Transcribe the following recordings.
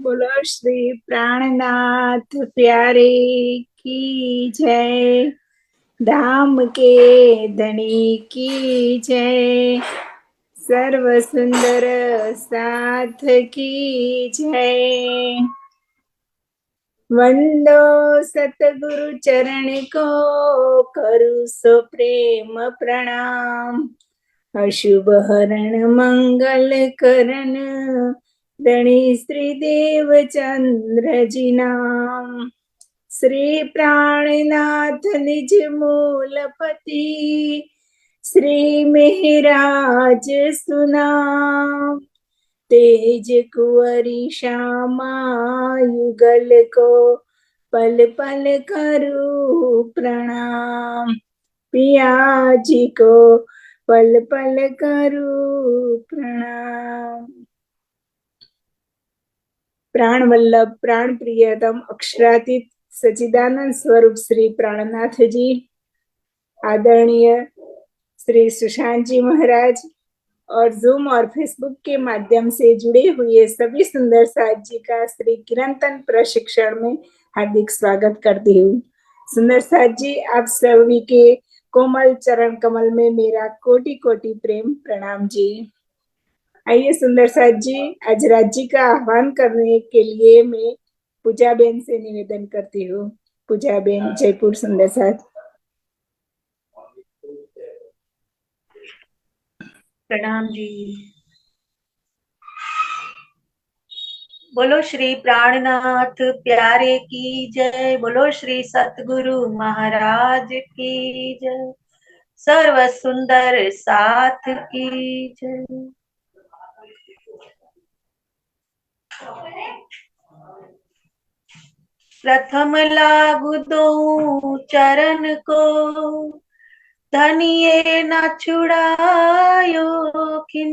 बोलो श्री प्राणनाथ प्यारे की जय। धाम के धनी की जय। सर्व सुंदर साथ की जय। वंदो सतगुरु चरण को, करू सो प्रेम प्रणाम। अशुभ हरण मंगल करण, धनी श्री देव चंद्र जी नाम। श्री प्राणनाथ निज मूलपति, श्री मेहराज सुनाम। तेज कुंवरी श्यामा युगल को, पल पल करूं प्रणाम। पिया जी को पल पल करूं प्रणाम। प्राण वल्लभ प्राण प्रियतम अक्षरातीत सचिदानंद स्वरूप श्री प्राणनाथ जी, आदरणीय श्री सुशांत जी महाराज और जूम और फेसबुक के माध्यम से जुड़े हुए सभी सुंदर साथ जी का श्री किरंतन प्रशिक्षण में हार्दिक स्वागत करती हूँ। सुंदर साथ जी, आप सभी के कोमल चरण कमल में मेरा कोटि कोटि प्रेम प्रणाम जी। आइए सुंदर साथ जी, आज राज्य का आह्वान करने के लिए मैं पूजा बेन से निवेदन करती हूँ। पूजा बेन, जयपुर सुंदर साथ। प्रणाम जी। बोलो श्री प्राणनाथ प्यारे की जय। बोलो श्री सतगुरु महाराज की जय। सर्व सुंदर साथ की जय। प्रथम लागू दो चरण को, धनिये न छुड़ायो किन।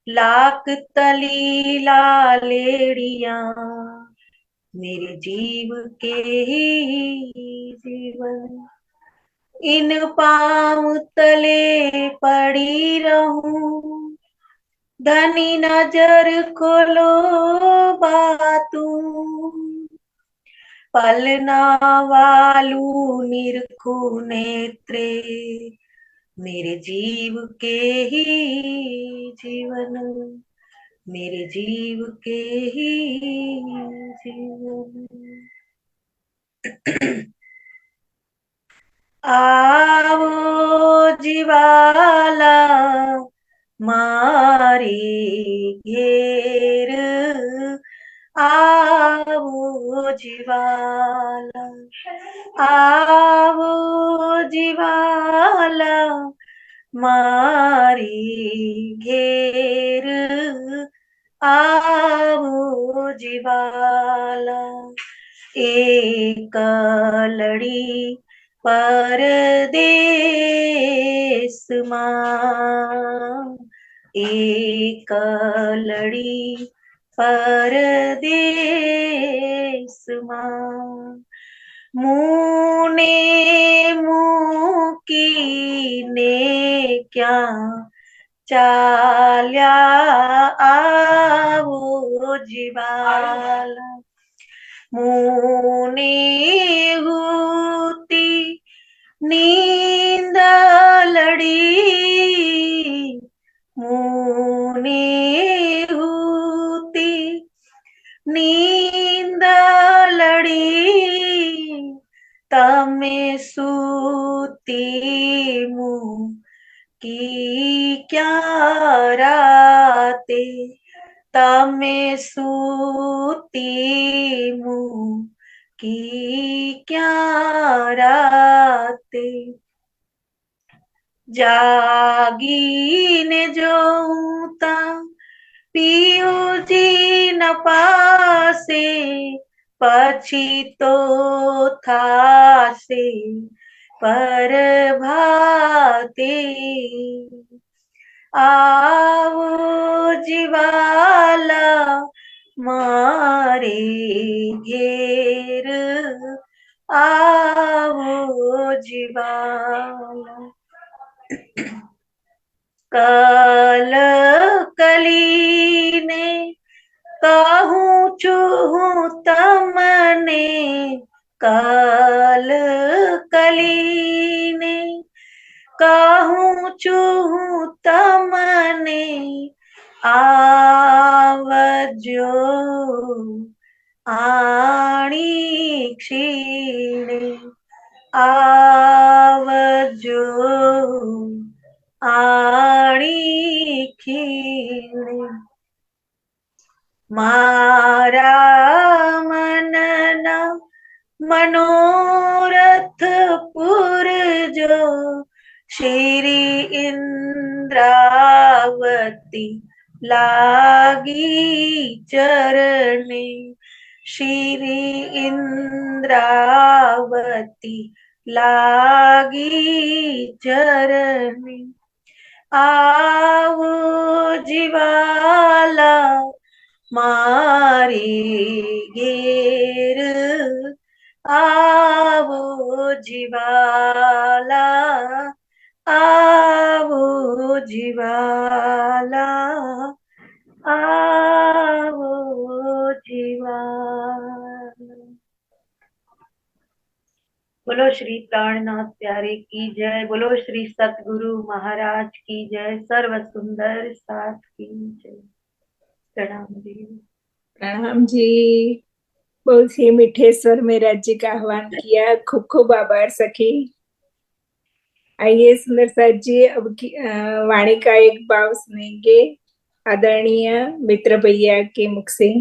लाख तली लालेड़िया, मेरे जीव के ही जीवन। इन पाँव तले पड़ी रहूं, धनी नजर खोलो बातू। पलना वालू निरखू नेत्रे, मेरे जीव के ही जीवन। मेरे जीव के ही जीवन। आओ जीवाला मारी घेर, आओ जीवाला। आओ जीवाला मारी घेर, आओ जीवाला। एक लड़ी परदेस मां, एक लड़ी परदेस मां। मुँह ने मुँह की ने क्या चाल्या, आवो जीवाला। मुने होती नींद लड़ी, मुने होती नींद लड़ी। तमे सूती मुँह की क्या राते, तमे सूती मुँह की क्या राते। जागी ने जोता पियू जी न पासे, पछी तो था से पर भाते। आओ जीवाला मारे घेर, आओ जीवाला। कल कली ने कहो ચૂહું તમને કલ કલીને કહું છું તમને આવજો આણી ક્ષીણે આવજો આણી ખીણે મારા મનના મનોરથ પૂરજો શ્રી ઇન્દ્રાવતી લાગી ચરણે શ્રી ઇન્દ્રાવતી લાગી ચરણે આવો જીવાલા મારી ઘેર આવો જીવાલા આવો જીવાલા આવો જીવાલા बोलो श्री प्राणनाथ प्यारे की जय। बोलो श्री सतगुरु महाराज की जय। सर्व सुंदर साथ की जय। प्रणाम जी। प्रणाम जी। बहुत ही मीठे स्वर में राज्य का आह्वान किया, खूब खूब आभार सखी। आइए सुंदर साथ जी, अब वाणी का एक भाव सुनेंगे आदरणीय मित्र भैया के मुख से।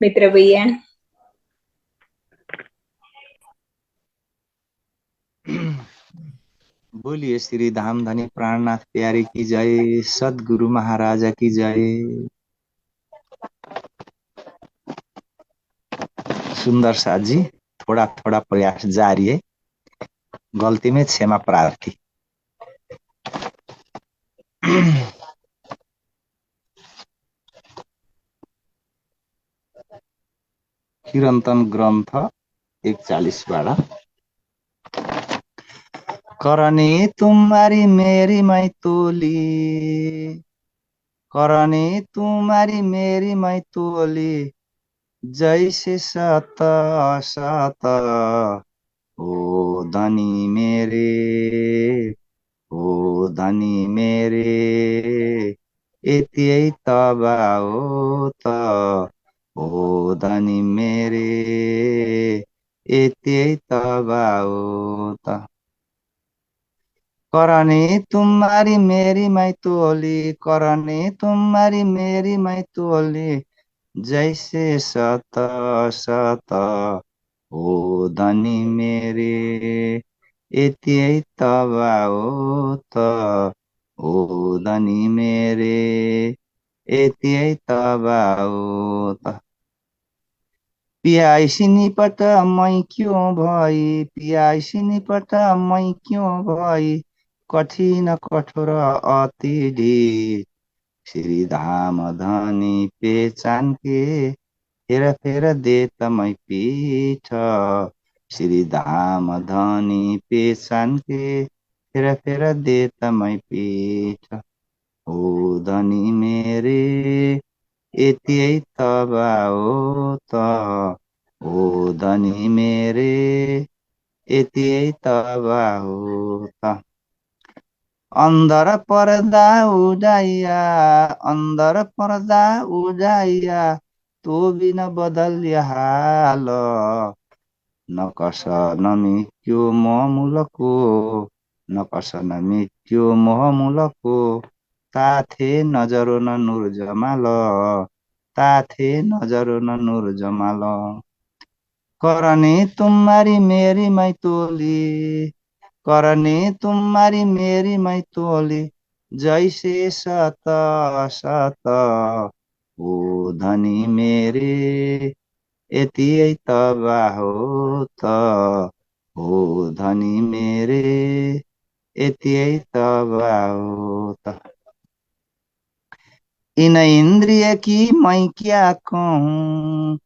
मित्र भैया। बोलिए श्री धाम धनी प्राणनाथ प्यारे की जय, सदगुरु महाराजा की जय। सुंदर साथ जी, थोड़ा थोड़ा प्रयास जारी है, गलती में क्षमा प्रार्थी। कीर्तन ग्रंथ 41 करनी तुम्हारी मेरी मैं तोली, करनी तुम्हारी मेरी मैं तोली, जैसे सत असत ओ धनी मेरे, ओ धनी मेरे, एतियै तबा ओ त ओ धनी मेरे, एतियै तबा ओ त करनी तुम्हारी मेरी मैं तोली, करनी तुम्हारी मेरी मैं तोली, जैसे सत सत ओ धनी मेरे, एतियै तबा ओ त ओ धनी मेरे, एतियै तबा ओ त पियासी निपट मैं क्यों भई, पियासी निपट मैं क्यों भई, कठिन कठोर अति ढीठ, श्री धाम धनी पहचान के हेर फेर देत मैं पीठ, श्री धाम धनी पहचान के हेर फेर देत मैं पीठ, ओ धनी मेरे, एतियै तबा ओ त ओ धनी मेरे, एतियै तबा ओ त अंदर पर्दा उजाइया, अंदर पर्दा उजाइया, तो बिन बदल हाल, नकस नमित्यो महमूलको, नकस नमित्यो महमूलको, ताथे नजरो न नूर जमाल, ताथे नजरो न नूर जमाल, करनी तुम्हारी मेरी मैं तोली, करनी तुम्हारी मेरी मैं तोली, जैसे सत सत ओ धनी मेरे, एतियै तबा हो त ओ धनी मेरे, एतियै तबा हो त इन इंद्रिय की मैं क्या कहूँ,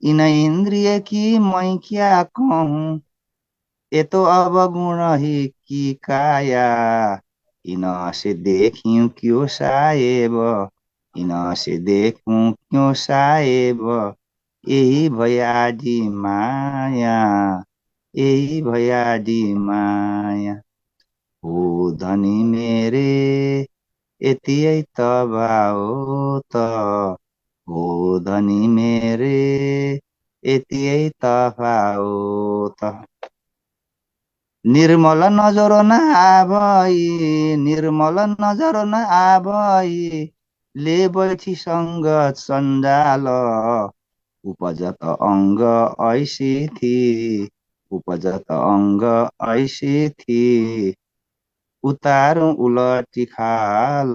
इन इंद्रिय की मैं क्या कहूँ, ये तो अवगुण ही की काया, इन्ह से देखूं क्यों साहेब, इन्ह से देखूं क्यों साहेब, यही भयाजी माया, यही भयाजी माया। हो धनी मेरे यतियै त भाव त, हो धनी मेरे यतियै त भाव त। निर्मल नजर न आभई, निर्मल नजर न आभई, ले बैठी संग सञ्जाल। उपजत अङ्ग ऐसी थी, उपजत अङ्ग ऐसी थी, उतारौं उलटी खाल,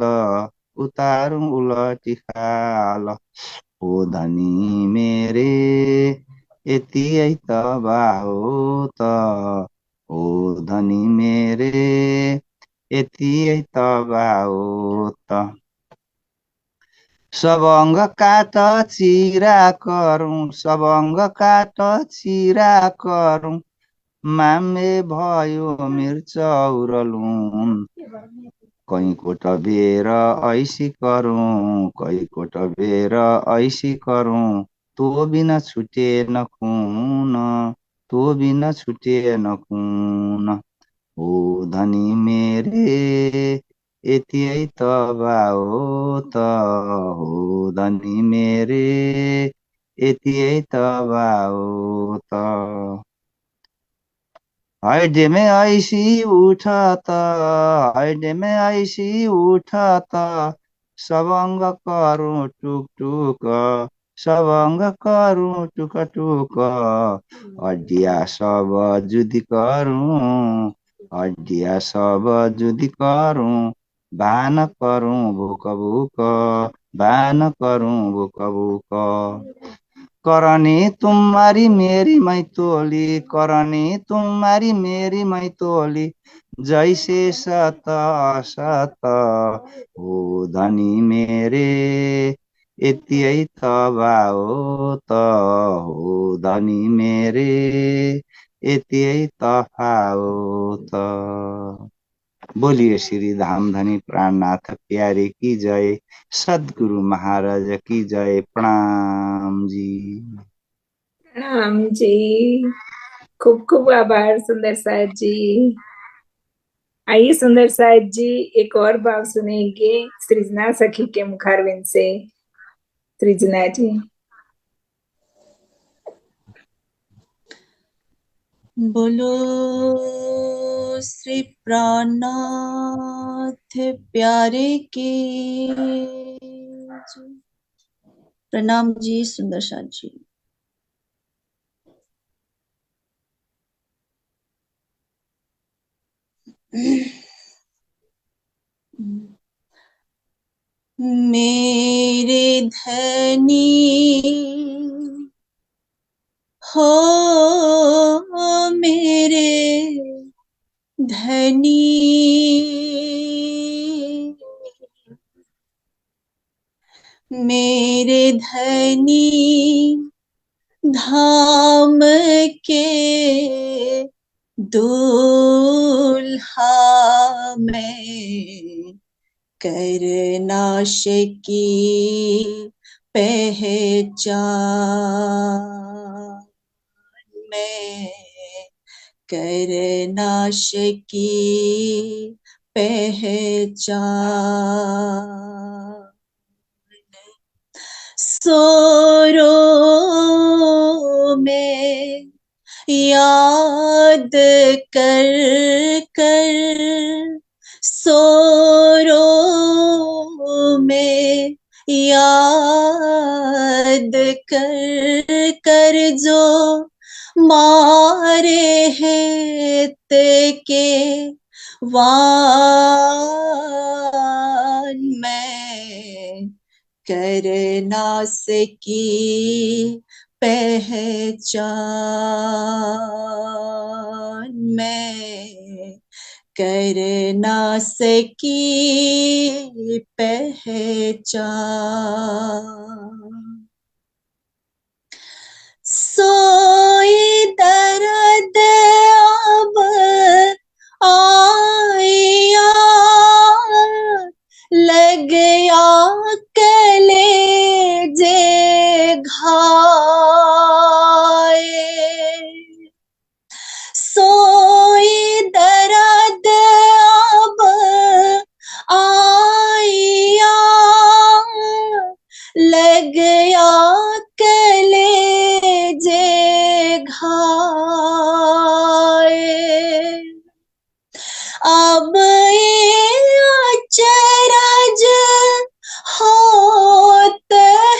उतारौं उलटी खाल। हो धनी मेरे यतियै त भाउ त, हो धनी मेरे यतियै त भाउ त। सब अङ्ग काट चिरा करूं, सब अङ्ग काट चिरा करूं, मामे भयो मिर्चौरलुन। कैकोट बेर ऐसी करूं, कैकोट बेर ऐसी करूं, तो बिना छुटे न खून, तो बिना छुटे न खून। हो धनी मेरे यतियै त भाउ त, हो धनी मेरे यतियै त भाउ त। हैडे में ऐसी उठ त, हैडे में ऐसी उठ त, सब अङ्ग करूं टुक टुक, सब अङ्ग करूं टुक टुक। हड्डिया सब जुदी करूं, हड्डिया सब जुदी करूं, भान करूं भुक भुक, भान करूं भुक भुक। करनी तुम्हारी मेरी मैतोली, करनी तुम्हारी मेरी मैतोली, जैसे सत असत। हो धनी मेरे यतियै त भाउ त, हो धनी मेरे यतियै त भाउ त। बोलिए श्री धाम धनी प्राणनाथ प्यारे की जय, सदगुरु महाराज की जय। प्रणाम जी। प्रणाम जी। खूब खूब आभार सुंदर साहिब जी। आइए सुंदर साहिब जी, एक और भाव सुनेंगे सृजना सखी के मुखारविंद से। सृजना जी। बोलो श्री प्राणनाथ प्यारे की जय। प्रणाम जी सुंदर साथ जी। मेरे धनी हो, मेरे धनी, मेरे धनी धाम के दूल्हा में, करना शकी पहचान में, करना शकी पहचान। सोरों में याद कर कर, सोरों में याद कर कर, जो मारे हैं के वान में, करना सकी पहचान में, करना सकी पहचान। सोई दर्द अब आया, लग गया कलेजे घाव, लग गया कलेजे घाए। अब ये अचरज होत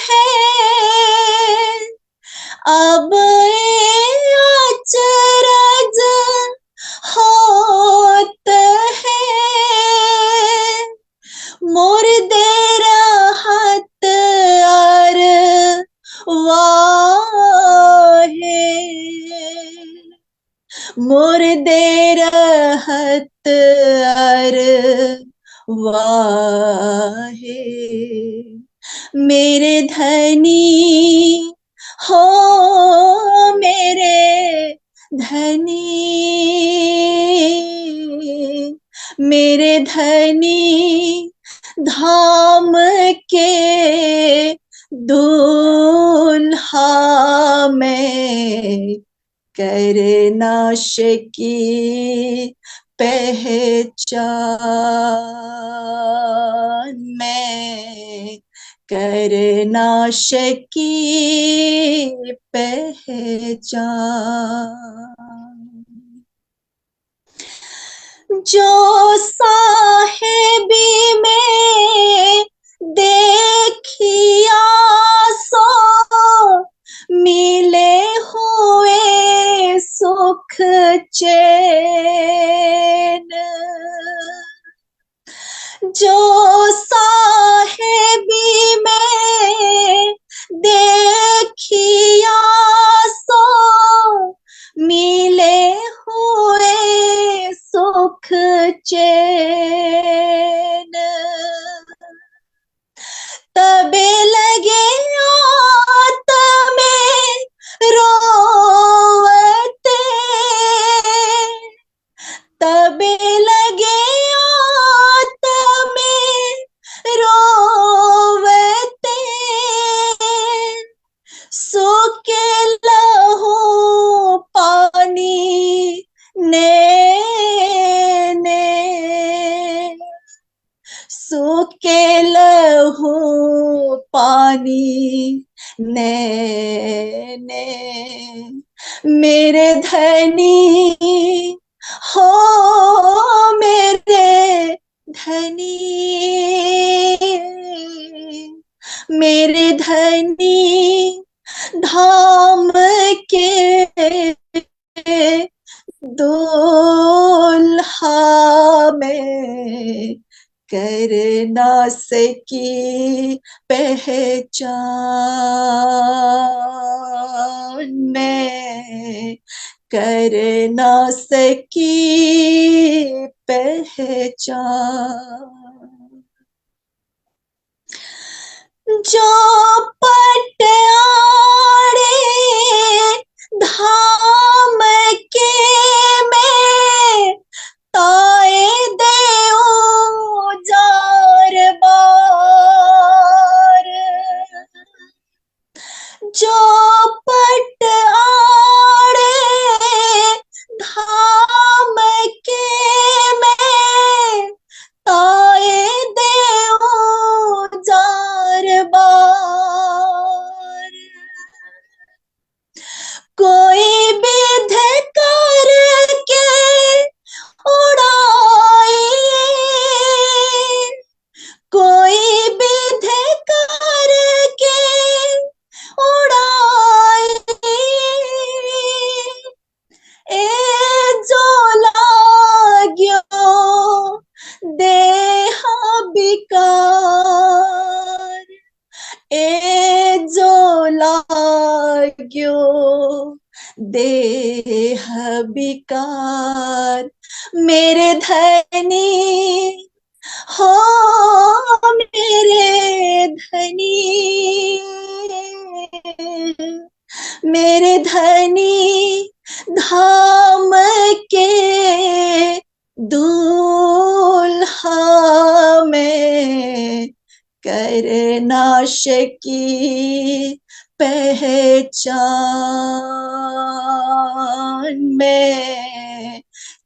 है, अब ये अचरज होत है। मुर्दे राहत अर वाहे, मुर्दे रहत अर वाहे। मेरे धनी हो मेरे धनी, मेरे धनी धाम के दूल्हा में करना शकी पहचान में, करना शकी पहचान। जो साहेबी में देखिया सो मिले हुए सुख चैन। जो साहेबी में देखिया सो मिले हुए सुख चैन। तबे लगे आत्मे रोवते, तबे लगे आत्मे रोवते। सूखे लहू पानी ने सूखे लहू पानी ने मेरे धनी हो मेरे धनी, मेरे धनी धाम के दूल्हा में करना सकी पहचान में, करना सकी पहचान। जो पटियारे धाम के में ताए देऊ जार बार। जो पटियारे धाम के में ताए देऊ जार बार। कोई विध करके उड़ाइए, कोई विध करके उड़ाइए। ए जो लाग्यो देह बिकार, ए जो लाग्यो देह बिकार। मेरे धनी हो मेरे धनी, मेरे धनी धाम के दूल्हा में करना शकी पहचान में,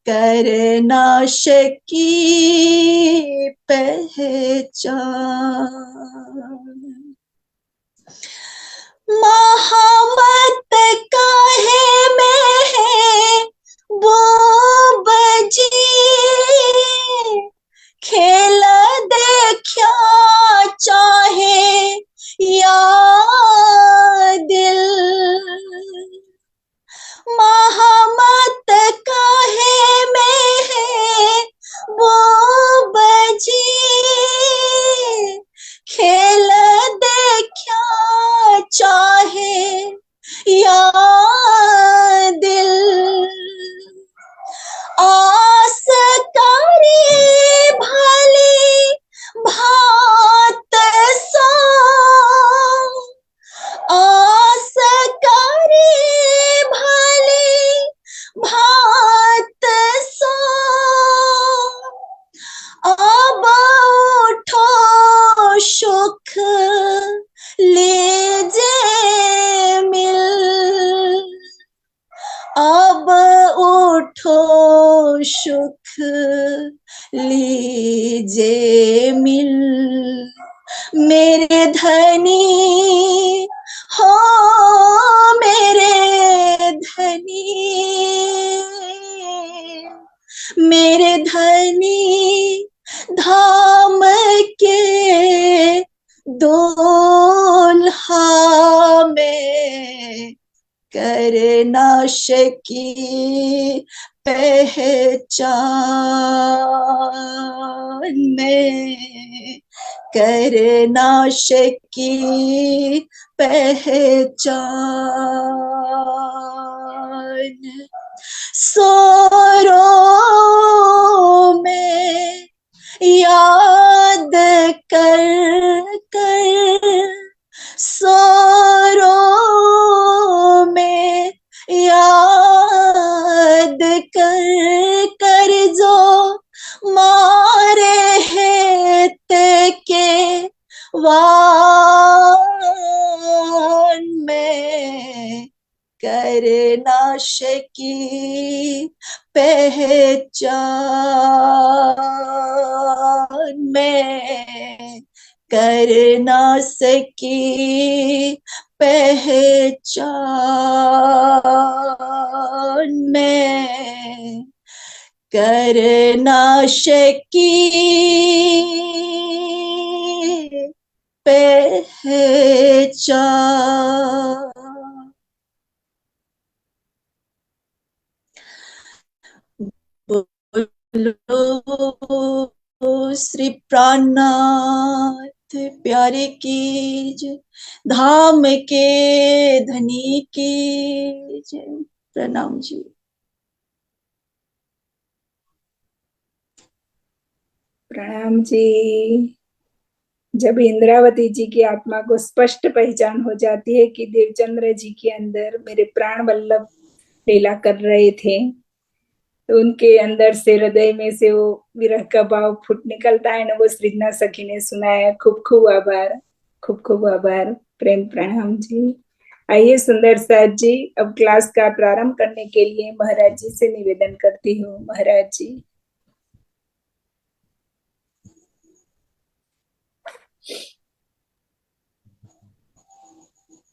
करना शकी पहचान। करना की पहचान में, करना की पहचान, सोरों में याद कर कर, सोरों में याद कर कर, जो मारे हेत के वान में, करना की पहचान में, करना की पहचान में, करना की पहचान। बोलो श्री प्राणनाथ प्यारे की जय, धाम के धनी की जय। प्रणाम जी। प्रणाम जी। जब इंद्रावती जी की आत्मा को स्पष्ट पहचान हो जाती है कि देवचंद्र जी के अंदर मेरे प्राण वल्लभ लीला कर रहे थे, तो उनके अंदर से, हृदय में से वो विरह का भाव फुट निकलता है ना, वो सृजना सखी ने सुनाया। खूब खूब आभार, खूब खूब आभार, प्रेम प्रणाम जी। आइए सुंदर साथ जी, अब क्लास का प्रारंभ करने के लिए महाराज जी से निवेदन करती हूँ। महाराज जी।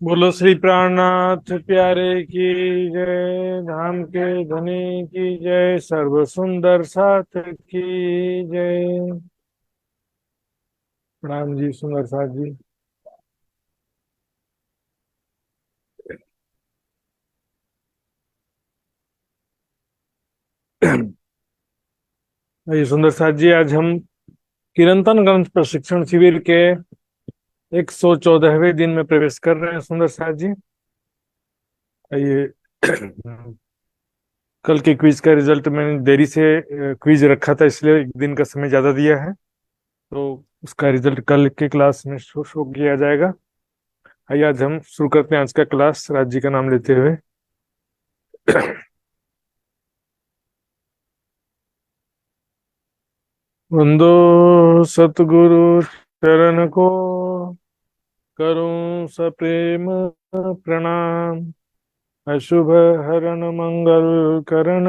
बोलो श्री प्राणनाथ प्यारे की जय, धाम के धनी की जय, सर्व सुंदर साथ की जय। प्रणाम जी सुंदर साथ जी। ये सुंदर साथ जी, आज हम कीर्तन ग्रंथ प्रशिक्षण शिविर के 114वें दिन में प्रवेश कर रहे हैं। सुंदर साथ जी, ये कल के क्विज का रिजल्ट मैंने देरी से क्विज रखा था, इसलिए एक दिन का समय ज्यादा दिया है, तो उसका रिजल्ट कल के क्लास में शो किया जाएगा। आइए आज हम शुरू करते हैं आज का क्लास, राज जी का नाम लेते हुए। वंदो सतगुरु चरण को, करूं सप्रेम प्रणाम, अशुभ हरण मंगल करण,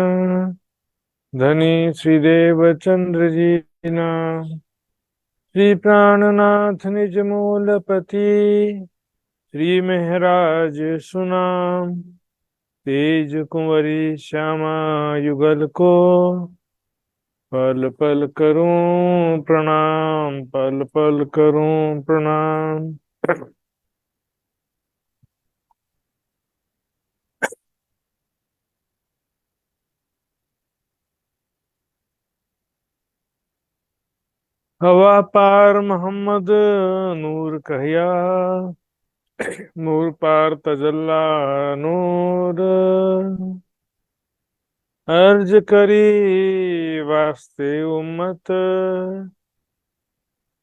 धनी श्रीदेव चंद्र जी नाम, श्री प्राणनाथ निज मूलपति, श्री महराज सुनाम, तेज कुंवरी श्यामा युगल को, पल पल करूं प्रणाम, पल पल करूं प्रणाम। हवा पार मोहम्मद नूर कहिया, नूर पार तजल्ला नूर, अर्ज करी वास्ते उम्मत,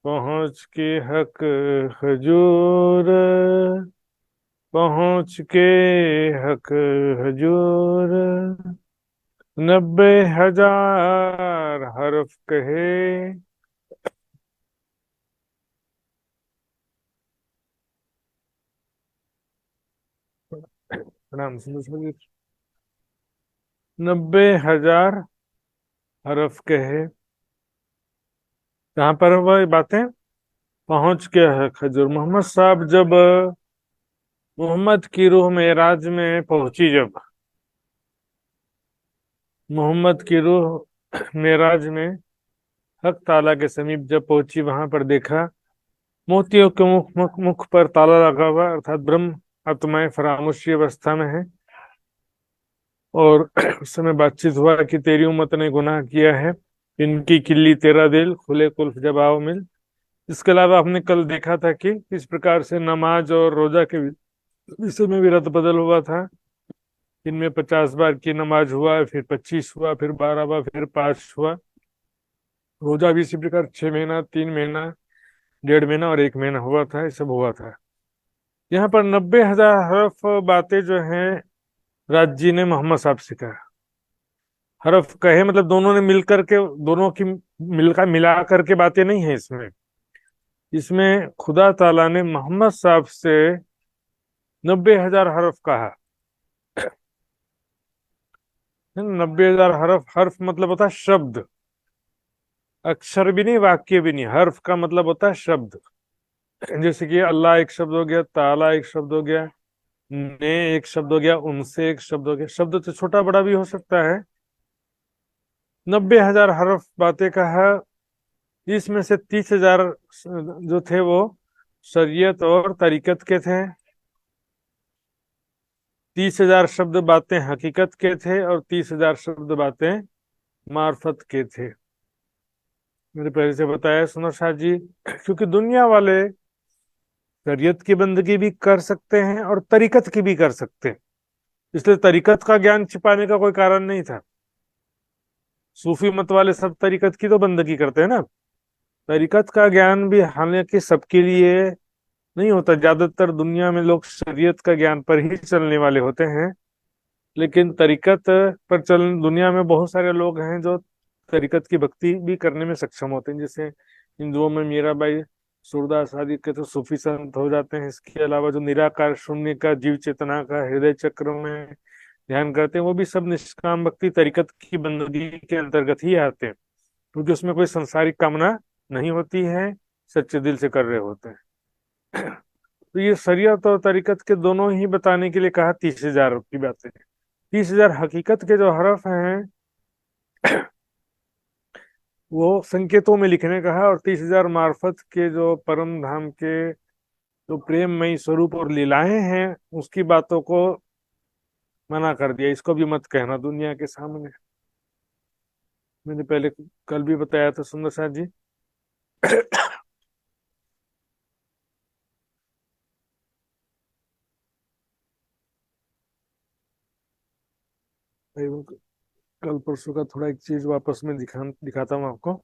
पहुँच के हक हजूर, पहुँच के हक हजूर, 90,000 हरफ कहे, प्रणाम। 90,000 हरफ कहे, यहाँ पर वह बातें पहुंच के है खजूर। मोहम्मद साहब जब मोहम्मद की रूह मेराज में पहुंची, जब मोहम्मद की रूह मेराज में हक ताला के समीप जब पहुंची, वहां पर देखा मोतियों के मुख पर ताला लगा हुआ, अर्थात ब्रह्म आत्माएं फरामोशी अवस्था में है। और उस समय बातचीत हुआ कि तेरी उम्मत ने गुनाह किया है, इनकी किल्ली तेरा दिल, खुले कुल्फ जब आओ मिल। इसके अलावा हमने कल देखा था कि किस प्रकार से नमाज और रोजा के विषय में भी रद्द बदल हुआ था। इनमें 50 बार की नमाज हुआ, फिर 25 हुआ, फिर 12 हुआ, फिर 5 हुआ। रोजा भी इसी प्रकार 6 महीना, 3 महीना, 1.5 महीना और 1 महीना हुआ था, ये सब हुआ था। यहाँ पर 90,000 हरफ बातें जो हैं राज जी ने मोहम्मद साहब से कहा। हरफ कहे मतलब दोनों ने मिलकर के, दोनों की मिला करके बातें नहीं है इसमें। इसमें खुदा ताला ने मोहम्मद साहब से 90,000 हरफ कहा। 90,000 हरफ, हर्फ मतलब होता है शब्द, अक्षर भी नहीं, वाक्य भी नहीं। हर्फ का मतलब होता है शब्द। जैसे कि अल्लाह एक शब्द हो गया, ताला एक शब्द हो गया, ने एक शब्द हो गया, उनसे एक शब्द हो गया। शब्द तो छोटा बड़ा भी हो सकता है। 90,000 हरफ बातें कहा। इसमें से 30,000 जो थे वो शरीयत और तरीकत के थे, 30,000 शब्द बातें हकीकत के थे, और 30,000 शब्द बातें मार्फत के थे। मैंने पहले से बताया सुनो शाह जी, क्योंकि दुनिया वाले शरीयत की बंदगी भी कर सकते हैं और तरीकत की भी कर सकते हैं, इसलिए तरीकत का ज्ञान छिपाने का कोई कारण नहीं था। सूफी मत वाले सब तरीकत की तो बंदगी करते हैं ना। तरीकत का ज्ञान भी हालांकि सबके लिए नहीं होता, ज्यादातर दुनिया में लोग शरीयत का ज्ञान पर ही चलने वाले होते हैं। लेकिन तरीकत पर चल दुनिया में बहुत सारे लोग हैं जो तरीकत की भक्ति भी करने में सक्षम होते हैं। जैसे हिंदुओं में मीराबाई, सूरदास आदि के तो सूफी संत हो जाते हैं। इसके अलावा जो निराकार शून्य का, जीव चेतना का हृदय चक्र में ध्यान करते हैं, वो भी सब निष्काम भक्ति तरीकत की बंदगी के अंतर्गत ही आते हैं, क्योंकि उसमें कोई संसारिक कामना नहीं होती है, सच्चे दिल से कर रहे होते हैं। तो ये शरीयत और तरीकत के दोनों ही बताने के लिए कहा 30,000 की बातें। 30,000 हकीकत के जो हरफ हैं वो संकेतों में लिखने कहा, और 30,000 मार्फत के जो परम धाम के जो प्रेममयी स्वरूप और लीलाएं हैं उसकी बातों को मना कर दिया। इसको भी मत कहना दुनिया के सामने। मैंने पहले कल भी बताया था सुंदर साथ जी। भाई वो कल परसों का थोड़ा एक चीज वापस में दिखाता हूँ आपको।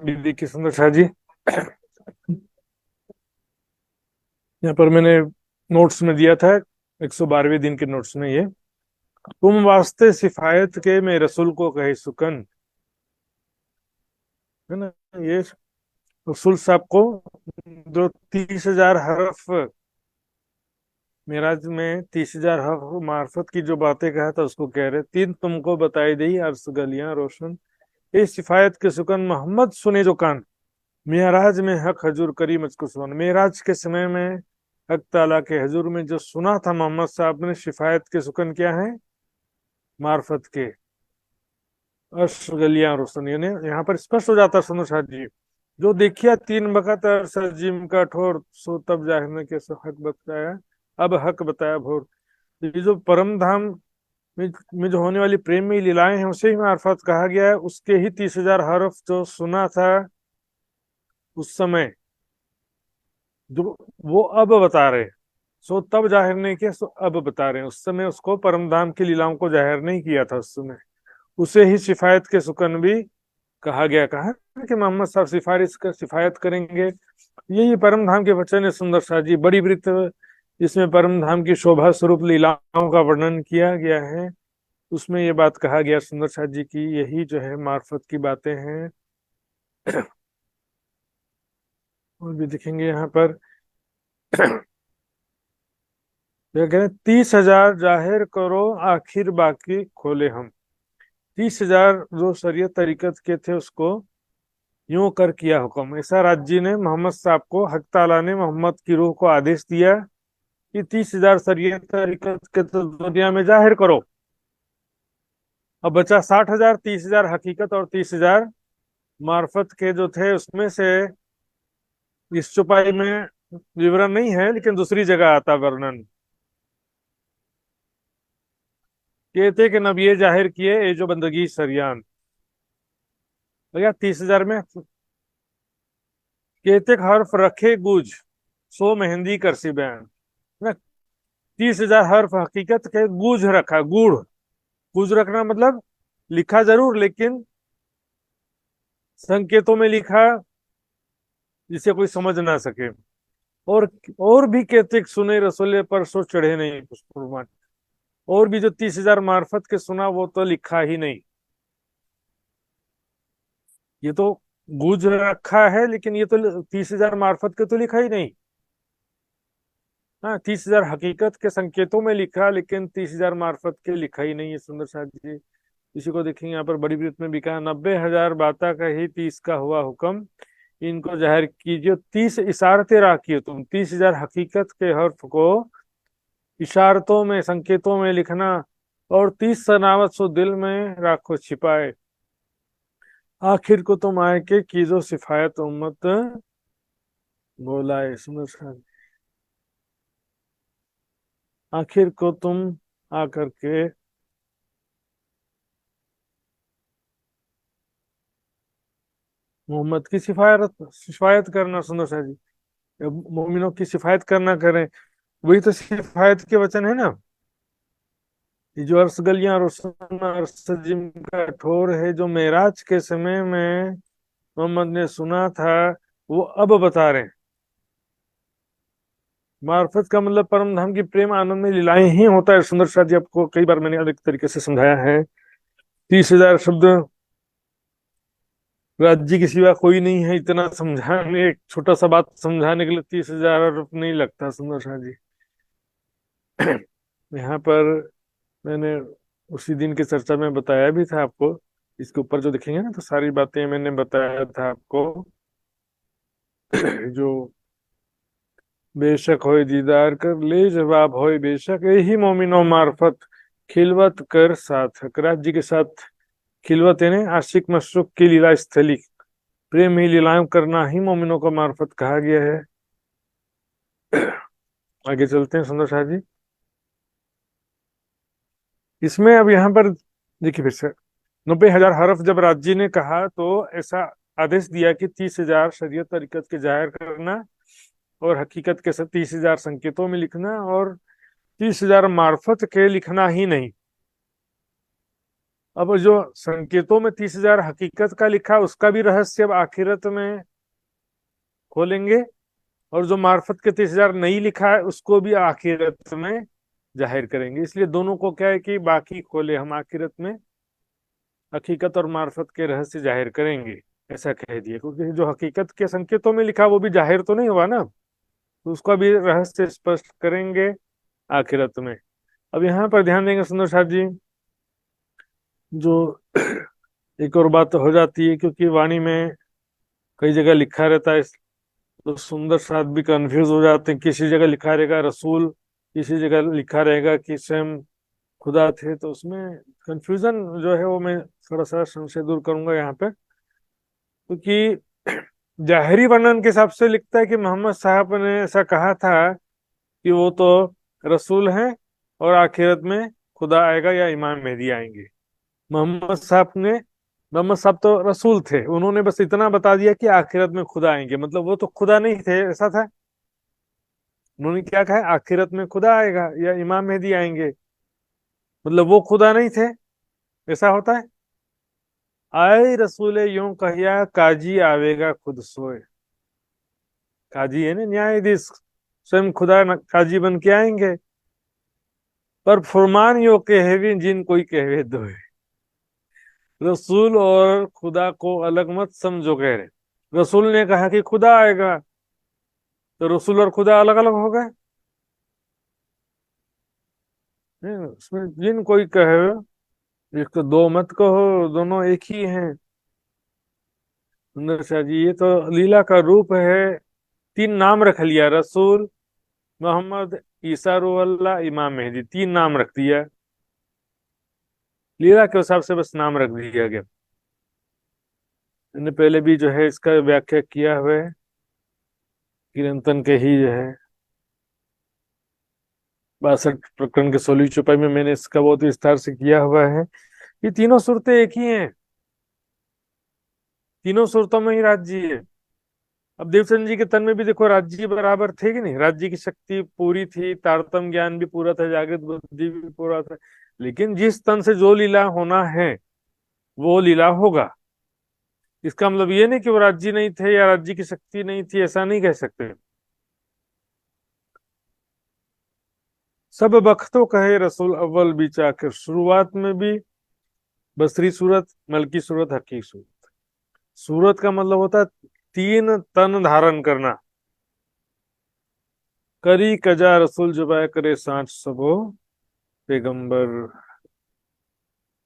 दीदी की सुंदर शाह जी, यहाँ पर मैंने नोट्स में दिया था, 112वें दिन के नोट्स में ये, तुम वास्ते सिफायत के मैं रसूल को कहे सुकन, है ना। ये रसूल साहब को जो 30,000 हरफ मेराज में 30,000 हरफ मार्फत की जो बातें कहा था उसको कह रहे, तीन तुमको बताई दी अर्श गलियां रोशन, ये सिफायत के सुकन मोहम्मद सुने जो कान, मेराज में हक हजूर करी मुझको सुन। मेराज के समय में हक ताला के हजूर में जो सुना था मोहम्मद साहब ने, शिफायत के सुकन क्या है, मार्फत के अर्श गलियां रोशन। यानी यहाँ पर स्पष्ट हो जाता सुनो शाह जी, जो देखिया 3 वक्त अर्श अजीम का ठोर, सो तब जाहिर के सो हक बताया, अब हक बताया भोर। ये जो परम धाम में जो होने वाली प्रेम में लीलाएं हैं उसे ही मार्फत कहा गया है। उसके ही 30,000 हरफ जो सुना था उस समय, जो वो अब बता रहे, सो तब जाहिर नहीं किया, सो अब बता रहे हैं। उस समय उसको परम धाम की लीलाओं को जाहिर नहीं किया था उस समय। उसे ही शिफायत के सुकन भी कहा गया। कहा कि मोहम्मद साहब शिफायत करेंगे। यही परम धाम के वचन है सुंदर शाह जी। बड़ी वृत्त जिसमें परम धाम की शोभा स्वरूप लीलाओं का वर्णन किया गया है, उसमें ये बात कहा गया सुंदर शाह जी की यही जो है मार्फत की बातें हैं। और भी दिखेंगे यहाँ पर। ये कह रहे हैं 30,000 जाहिर करो आखिर बाकी खोले हम। 30,000 जो शरीयत तरीकत के थे उसको यूं कर किया हुक्म। ऐसा राज्य ने मोहम्मद साहब को, हक ताला ने मोहम्मद की रूह को आदेश दिया कि 30,000 शरीयत तरीकत के तो दुनिया में जाहिर करो। अब बचा 60,000। 30,000 हकीकत और 30,000 मार्फत के जो थे उसमें से इस चौपाई में विवरण नहीं है, लेकिन दूसरी जगह आता वर्णन। कहते कि नबी जाहिर किए ये जो बंदगी सरियान। भैया 30,000 में कहते हर्फ रखे गुज सो मेहंदी कर सी बयान ना। 30,000 हर्फ हकीकत के गुज रखा, गुड़। गुज रखना मतलब लिखा जरूर, लेकिन संकेतों में लिखा जिसे कोई समझ ना सके। और और भी कहते सुने रसोले पर सो चढ़े नहीं पुष्पमान। और भी जो 30,000 मार्फत के सुना वो तो लिखा ही नहीं। ये तो गुज रखा है, लेकिन ये तो 30,000 मार्फत के तो लिखा ही नहीं। हाँ, 30,000 हकीकत के संकेतों में लिखा, लेकिन 30,000 मार्फत के लिखा ही नहीं है सुंदर साथ जी। इसी को देखेंगे यहाँ पर बड़ी वृत्त में भी कहा 90,000 बाता का ही 30 का हुआ हुक्म। इनको जाहिर कीजिए 30 इशारतें राखिए तुम। 30,000 हकीकत के हर्फ को इशारतों में, संकेतों में लिखना, और 30 सनावत सो दिल में राखो छिपाए। आखिर को तुम आए के कीजो सिफायत उम्मत बोलाए। सुंदर साथ, आखिर को तुम आकर के मोहम्मद की सिफायत करना। सुंदर साथ जी, मोमिनों की सिफायत करना करें, वही तो सिफायत के वचन है ना। ये जो अर्श गलियां रोशन अर्श जिम का ठोर है, जो मेराज के समय में मोहम्मद ने सुना था, वो अब बता रहे हैं। मार्फत का मतलब परम धाम की प्रेम आनंद में लीलाएं ही होता है। सुंदर साथ जी, आपको कई बार मैंने अलग तरीके से समझाया है। 30,000 शब्द राज्य के सिवा कोई नहीं है। इतना समझाने, एक छोटा सा बात समझाने के लिए 30,000 नहीं लगता सुंदर शाह जी। यहाँ पर मैंने उसी दिन की चर्चा में बताया भी था आपको। इसके ऊपर जो देखेंगे ना, तो सारी बातें मैंने बताया था आपको। जो बेशक होए दीदार कर ले जवाब होए बेशक, यही मोमिनो मार्फत खिलवत कर साथ। हकरात जी के साथ खिलवत यानी आशिक मशरूक की लीला स्थली, प्रेम ही लीलाएं करना ही मोमिनों को मार्फत कहा गया है। आगे चलते हैं सुंदर शाह जी। इसमें अब यहाँ पर देखिए फिर से 90,000 हरफ जब राजी ने कहा, तो ऐसा आदेश दिया कि 30,000 शरीयत तरीकत के जाहिर करना, और हकीकत के 30,000 संकेतों में लिखना, और 30,000 मार्फत के लिखना ही नहीं। अब जो संकेतों में 30,000 हकीकत का लिखा, उसका भी रहस्य अब आखिरत में खोलेंगे। और जो मार्फत के 30,000 नहीं लिखा है, उसको भी आखिरत में जाहिर करेंगे। इसलिए दोनों को क्या है कि बाकी खोले हम, आखिरत में हकीकत और मार्फत के रहस्य जाहिर करेंगे, ऐसा कह दिया। क्योंकि जो हकीकत के संकेतों में लिखा वो भी जाहिर तो नहीं हुआ ना, तो उसका भी रहस्य स्पष्ट करेंगे आखिरत में। अब यहाँ पर ध्यान देंगे सुंदर साहब जी, जो एक और बात हो जाती है, क्योंकि वाणी में कई जगह लिखा रहता है, तो सुंदर साहब भी कंफ्यूज हो जाते हैं। किसी जगह लिखा रहेगा रसूल, किसी जगह लिखा रहेगा कि स्वयं खुदा थे, तो उसमें कंफ्यूजन जो है वो मैं थोड़ा सा संशय दूर करूंगा यहाँ पे। क्योंकि जाहिरी वर्णन के हिसाब से लिखता है कि मोहम्मद साहब ने ऐसा कहा था कि वो तो रसूल हैं, और आखिरत में खुदा आएगा या इमाम मेहदी आएंगे। मोहम्मद साहब तो रसूल थे, उन्होंने बस इतना बता दिया कि आखिरत में खुदा आएंगे, मतलब वो तो खुदा नहीं थे, ऐसा था। उन्होंने क्या कहा, आखिरत में खुदा आएगा या इमाम मेहदी आएंगे। मतलब वो खुदा नहीं थे, ऐसा होता है। आए रसूले यूं कहिया, काजी आवेगा खुद सोए। काजी है ना न्यायाधीश, स्वयं खुदा काजी बन के आएंगे। पर फरमान यो कहवे जिन कोई कहवे दो। रसूल और खुदा को अलग मत समझो, कह रहे। रसूल ने कहा कि खुदा आएगा, तो रसूल और खुदा अलग अलग हो गए। उसमें जिन कोई कहे, इसको दो मत कहो, दोनों एक ही हैं। सुंदर शाह जी, ये तो लीला का रूप है। तीन नाम रख लिया, रसूल, मोहम्मद, ईसा रूह अल्लाह, इमाम मेहदी, तीन नाम रख दिया। लीला के हिसाब से बस नाम रख दिया गया। मैंने पहले भी जो है इसका व्याख्या किया हुआ है, किरंतन के ही जो है 62 प्रकरण के 16वीं चौपाई में मैंने इसका बहुत विस्तार से किया हुआ है। ये तीनों सूरतें एक ही हैं, तीनों सूरतों में ही राज्य है। अब देवचंद जी के तन में भी देखो राज्य बराबर थे कि नहीं, राज्य की शक्ति पूरी थी, तारतम ज्ञान भी पूरा था, जागृत बुद्धि भी पूरा था। लेकिन जिस तन से जो लीला होना है वो लीला होगा। इसका मतलब ये नहीं कि वो राज्य नहीं थे या राज्य की शक्ति नहीं थी, ऐसा नहीं कह सकते। सब बख्तो कहे रसूल अव्वल बीच आखिर, शुरुआत में भी बसरी सूरत, मलकी सूरत, हकीकी सूरत। सूरत का मतलब होता है तीन तन धारण करना। करी कजा रसूल जुबाय करे सांच सबो पैगंबर।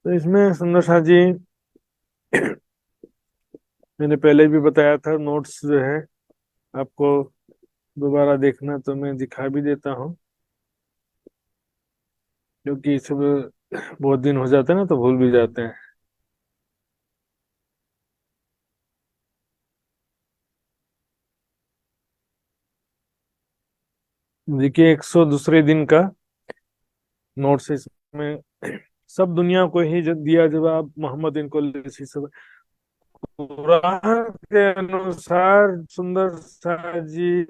तो इसमें सुंदर शाह जी, मैंने पहले भी बताया था, नोट्स जो है आपको दोबारा देखना तो मैं दिखा भी देता हूँ, क्योंकि सब बहुत दिन हो जाते हैं ना तो भूल भी जाते हैं। देखिए 102 दिन का नोट्स है इसमें। सब दुनिया को ही दिया जवाब, मोहम्मद इनको सब। कुरान के अनुसार सुंदर शाह जी,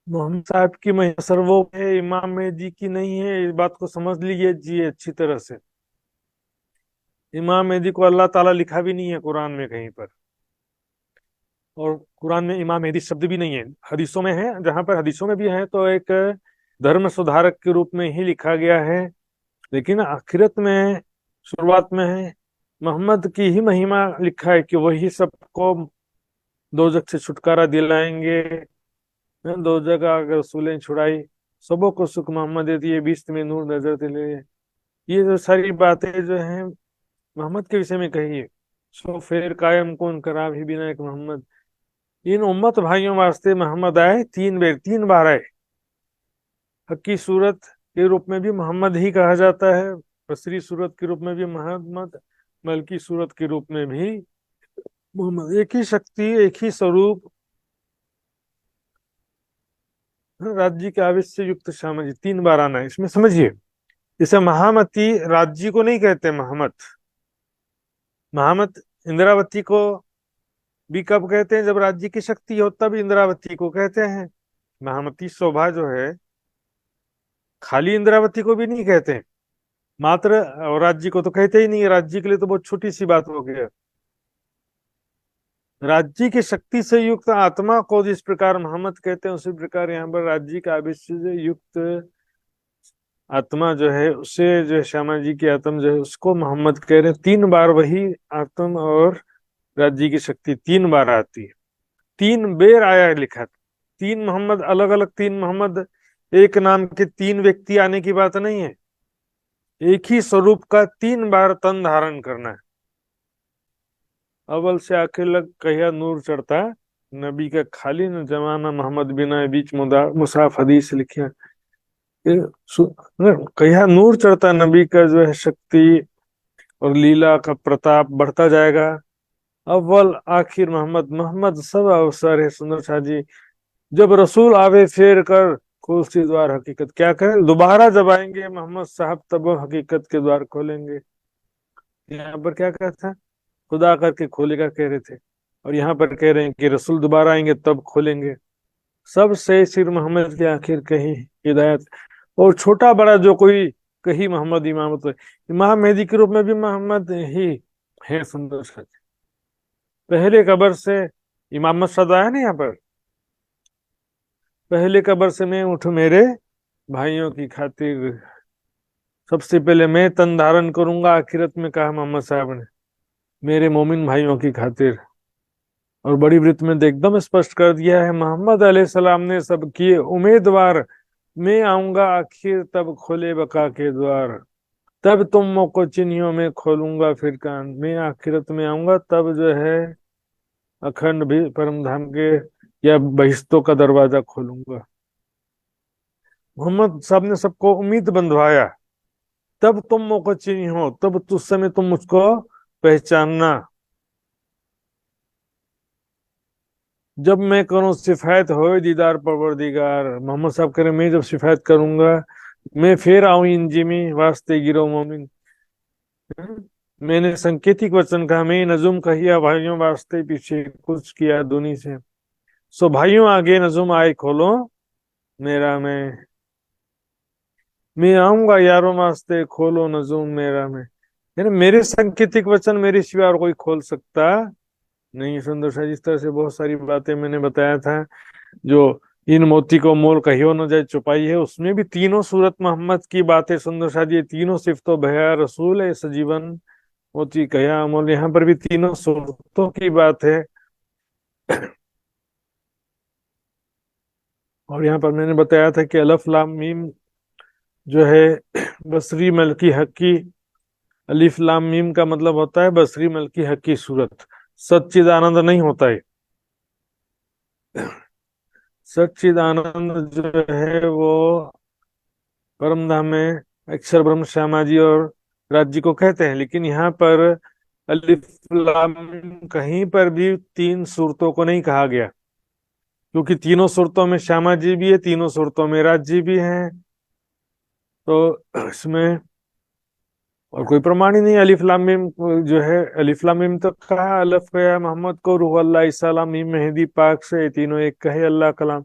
मोहम्मद साहब की महिमा सर्वोपरि है, इमाम मेहदी की नहीं है। इस बात को समझ लीजिए जी अच्छी तरह से। इमाम मेहदी को अल्लाह ताला लिखा भी नहीं है कुरान में कहीं पर, और कुरान में इमाम मेहदी शब्द भी नहीं है। हदीसों में है, जहां पर हदीसों में भी है तो एक धर्म सुधारक के रूप में ही लिखा गया है। लेकिन आखिरत में, शुरुआत में है, मोहम्मद की ही महिमा लिखा है कि वही सबको दोजख से छुटकारा दिलाएंगे। दो जगह अगर रसूलें छुड़ाई, सबों को सुख मोहम्मद दे दिए, बीस में नूर नजर दिले। ये जो सारी बातें जो हैं मोहम्मद के विषय में कही है। सो फिर कायम कौन करा भी बिना एक मोहम्मद। इन उम्मत भाइयों वास्ते मोहम्मद आए, 3 बार, 3 बार आए। हक्की सूरत के रूप में भी मोहम्मद ही कहा जाता है, बसरी सूरत के रूप में भी मोहम्मद, मलकी सूरत के रूप में भी मोहम्मद। एक ही शक्ति, एक ही स्वरूप, राज्य के आवेश से युक्त शामिल, 3 बार आना है इसमें, समझिए। जैसे महामती राज्य को नहीं कहते महमत, महमत इंद्रावती को भी कब कहते हैं, जब राज्य की शक्ति हो तब इंद्रावती को कहते हैं। महामती शोभा जो है खाली इंद्रावती को भी नहीं कहते, मात्र, और राज्य को तो कहते ही नहीं। राज्य के लिए तो बहुत छोटी सी बात हो गई। राज्य की शक्ति से युक्त आत्मा को जिस प्रकार मोहम्मद कहते हैं, उसी प्रकार यहाँ पर राज्य का आवेश से युक्त आत्मा जो है, उसे जो है श्यामा जी की आत्मा जो है उसको मोहम्मद कह रहे हैं। 3 बार वही आत्मा और राज्य की शक्ति 3 बार आती है। 3 बेर आया है लिखा, 3 मोहम्मद, अलग अलग 3 मोहम्मद, एक नाम के 3 व्यक्ति आने की बात नहीं है। एक ही स्वरूप का 3 बार तन धारण करना है। अव्वल से आखिर लग कहिया नूर चढ़ता, नबी का खाली न जमाना, मोहम्मद बिना बीच मुसाफ हदीस लिखिया। कहिया नूर चढ़ता नबी का जो है शक्ति और लीला का प्रताप बढ़ता जाएगा। अव्वल आखिर मोहम्मद, मोहम्मद सब अवसर है। सुंदर शाह जी, जब रसूल आवे फेर कर खोल सी द्वार हकीकत, क्या करें, दोबारा जब आएंगे मोहम्मद साहब तब वो हकीकत के द्वार खोलेंगे। यहाँ पर क्या कहता है, खुदा करके खोलेगा कह रहे थे, और यहाँ पर कह रहे हैं कि रसूल दोबारा आएंगे तब खोलेंगे। सबसे सिर मोहम्मद की आखिर कही हिदायत। और छोटा बड़ा जो कोई कही मोहम्मद इमामत है, इमाम मेहदी के रूप में भी मोहम्मद ही है। सुंदर सा पहले कबर से इमामत शब्द आया ना यहाँ पर, पहले कबर से मैं उठूं मेरे भाइयों की खातिर, सबसे पहले मैं तन धारण करूंगा आखिरत में, कहा मोहम्मद साहब ने, मेरे मोमिन भाइयों की खातिर। और बड़ी वृत्त में तो एकदम स्पष्ट कर दिया है, मोहम्मद अलैहिस्सलाम ने सब किए उम्मीदवार, मैं आऊंगा आखिर तब खोले बका के द्वार, तब तुम को चिन्हियों में खोलूंगा फिर कान, मैं आखिरत में आऊंगा तब जो है अखंड भी परम धाम के या बहिश्तों का दरवाजा खोलूंगा। मोहम्मद साहब ने सबको उम्मीद बंधवाया, तब तुम मौको चिन्हो, तब उस समय तुम मुझको पहचानना। जब मैं करूं सिफायत हो दीदार परवरदिगार, मोहम्मद साहब कह रहे मैं जब सिफायत करूंगा, मैं फिर आऊं इन जिमी वास्ते गिरो मोमिन। मैंने संकेतिक वचन कहा, मैं नजुम कहिया भाइयों वास्ते पीछे कुछ किया दुनी से, सो भाइयों आगे नजुम आए खोलो मेरा मैं आऊंगा यारों वास्ते खोलो नजुम मेरा में। यानी मेरे सांकेतिक वचन मेरे सिवा और कोई खोल सकता नहीं। सुंदर सा जिस तरह से बहुत सारी बातें मैंने बताया था, जो इन मोती को मोल कहियो न जाए छुपाई है, उसमें भी तीनों सूरत मोहम्मद की बातें। सुंदर सा जी तीनों सिफ्तो भया रसूल है सजीवन मोती कया अमोल, यहाँ पर भी तीनों सूरतों की बात है। और यहाँ पर मैंने बताया था कि अलिफ लाम मीम जो है बसरी मलकी हकी, अलिफ लाम मीम का मतलब होता है बसरी मलकी हकी सूरत, सच्चिदानंद नहीं होता है। सच्चिदानंद जो है वो परम धाम में अक्षर ब्रह्म श्यामा जी और राज जी को कहते हैं, लेकिन यहाँ पर अलिफ लाम मीम कहीं पर भी तीन सूरतों को नहीं कहा गया, क्योंकि तीनों सूरतों में श्यामा जी भी है, तीनों सूरतों में राज जी भी हैं। तो इसमें और कोई प्रमाण ही नहीं। अलिफ लाम मीम जो है, अलिफ लाम मीम तो कहा अलिफ गया मोहम्मद को रूह अल्लाह इस्लाम मीम मेहदी पाक से, तीनों एक कहे अल्लाह कलाम।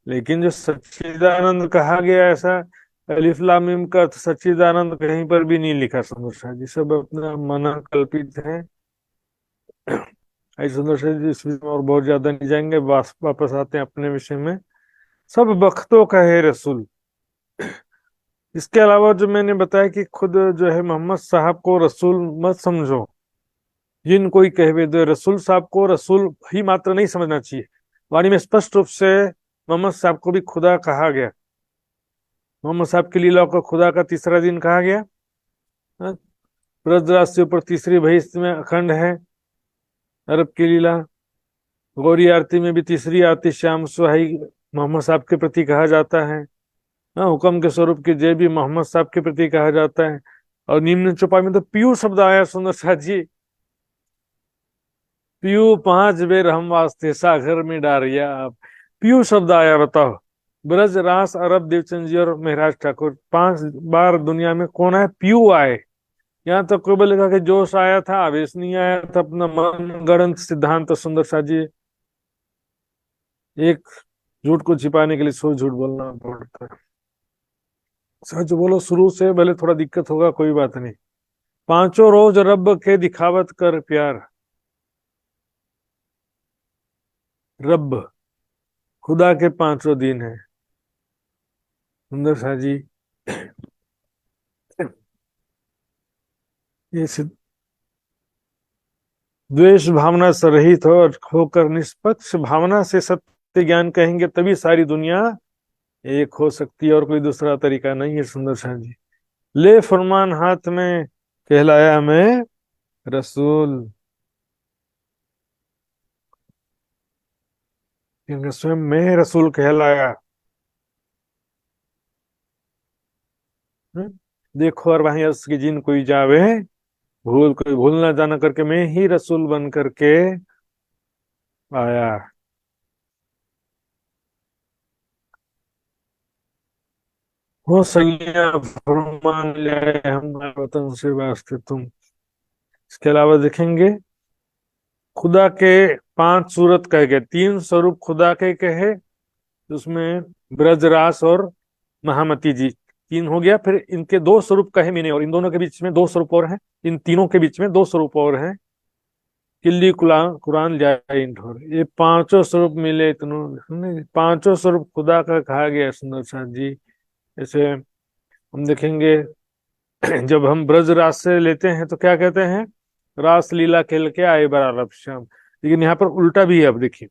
लेकिन जो सच्चिदानंद कहा गया, ऐसा अलिफ लाम मीम का अर्थ सच्चिदानंद कहीं पर भी नहीं लिखा। सुंदर शाह जी सब अपना मना कल्पित है। आई सुंदर शाह जी इसमें और बहुत ज्यादा नहीं जाएंगे, वापस आते हैं अपने विषय में। सब बख्तों का है रसूल। इसके अलावा जो मैंने बताया कि खुद जो है मोहम्मद साहब को रसूल मत समझो, जिन कोई कहवे दो रसूल साहब को रसूल ही मात्र नहीं समझना चाहिए। वाणी में स्पष्ट रूप से मोहम्मद साहब को भी खुदा कहा गया, मोहम्मद साहब की लीला को खुदा का तीसरा दिन कहा गया। ब्रजराज से ऊपर तीसरी बहिश्त में अखंड है अरब की लीला। गौरी आरती में भी तीसरी आरती श्याम सुहाई मोहम्मद साहब के प्रति कहा जाता है। हुक्म के स्वरूप की जय भी मोहम्मद साहब के प्रति कहा जाता है। और निम्न चौपाई में तो पीयू शब्द आया। सुंदर साथ जी, पीयू 5 बेर हम वास्ते सागर में डारिया आप, पीयू शब्द आया। बताओ, ब्रज रास अरब देवचंद जी और महराज ठाकुर 5 बार दुनिया में कौन है पीयू आए। यहाँ तक कोई बोलेगा कि जोश आया था, आवेश नहीं आया था, अपना मन गढ़ंत सिद्धांत। तो सुंदर साथ जी, एक झूठ को छिपाने के लिए 100 झूठ बोलना पड़ता है। सच बोलो शुरू से, भले थोड़ा दिक्कत होगा कोई बात नहीं। पांचों रोज रब के दिखावत कर प्यार। रब खुदा के 5 दिन है। सुंदर सा जी, ये द्वेष भावना से रहित हो और होकर निष्पक्ष भावना से सत्य ज्ञान कहेंगे, तभी सारी दुनिया एक हो सकती है, और कोई दूसरा तरीका नहीं है। सुंदर सा जी, ले फरमान हाथ में कहलाया मैं रसूल, क्योंकि स्वयं मैं रसूल कहलाया। देखो और वहीं अर्श की जिन कोई जावे, कोई भूल ना जाना करके मैं ही रसूल बन करके आया। हो सैया फरमान लाए हम वतन से वास्ते तुम। इसके अलावा देखेंगे खुदा के 5 सूरत कहे गए, 3 स्वरूप खुदा के कहे तो उसमें ब्रजरास और महामती जी तीन हो गया। फिर इनके दो स्वरूप कहे मैंने, और इन दोनों के बीच में दो स्वरूप और हैं, इन तीनों के बीच में दो स्वरूप और हैं। किल्ली कुरान कुरान जाए ढोर, ये पांचों स्वरूप मिले इतनों, पांचों स्वरूप खुदा का कहा गया सुंदर साथ जी। जैसे हम देखेंगे जब हम ब्रज रास से लेते हैं तो क्या कहते हैं, रास लीला खेल के आए बराबर श्याम। लेकिन यहाँ पर उल्टा भी है। अब देखिए,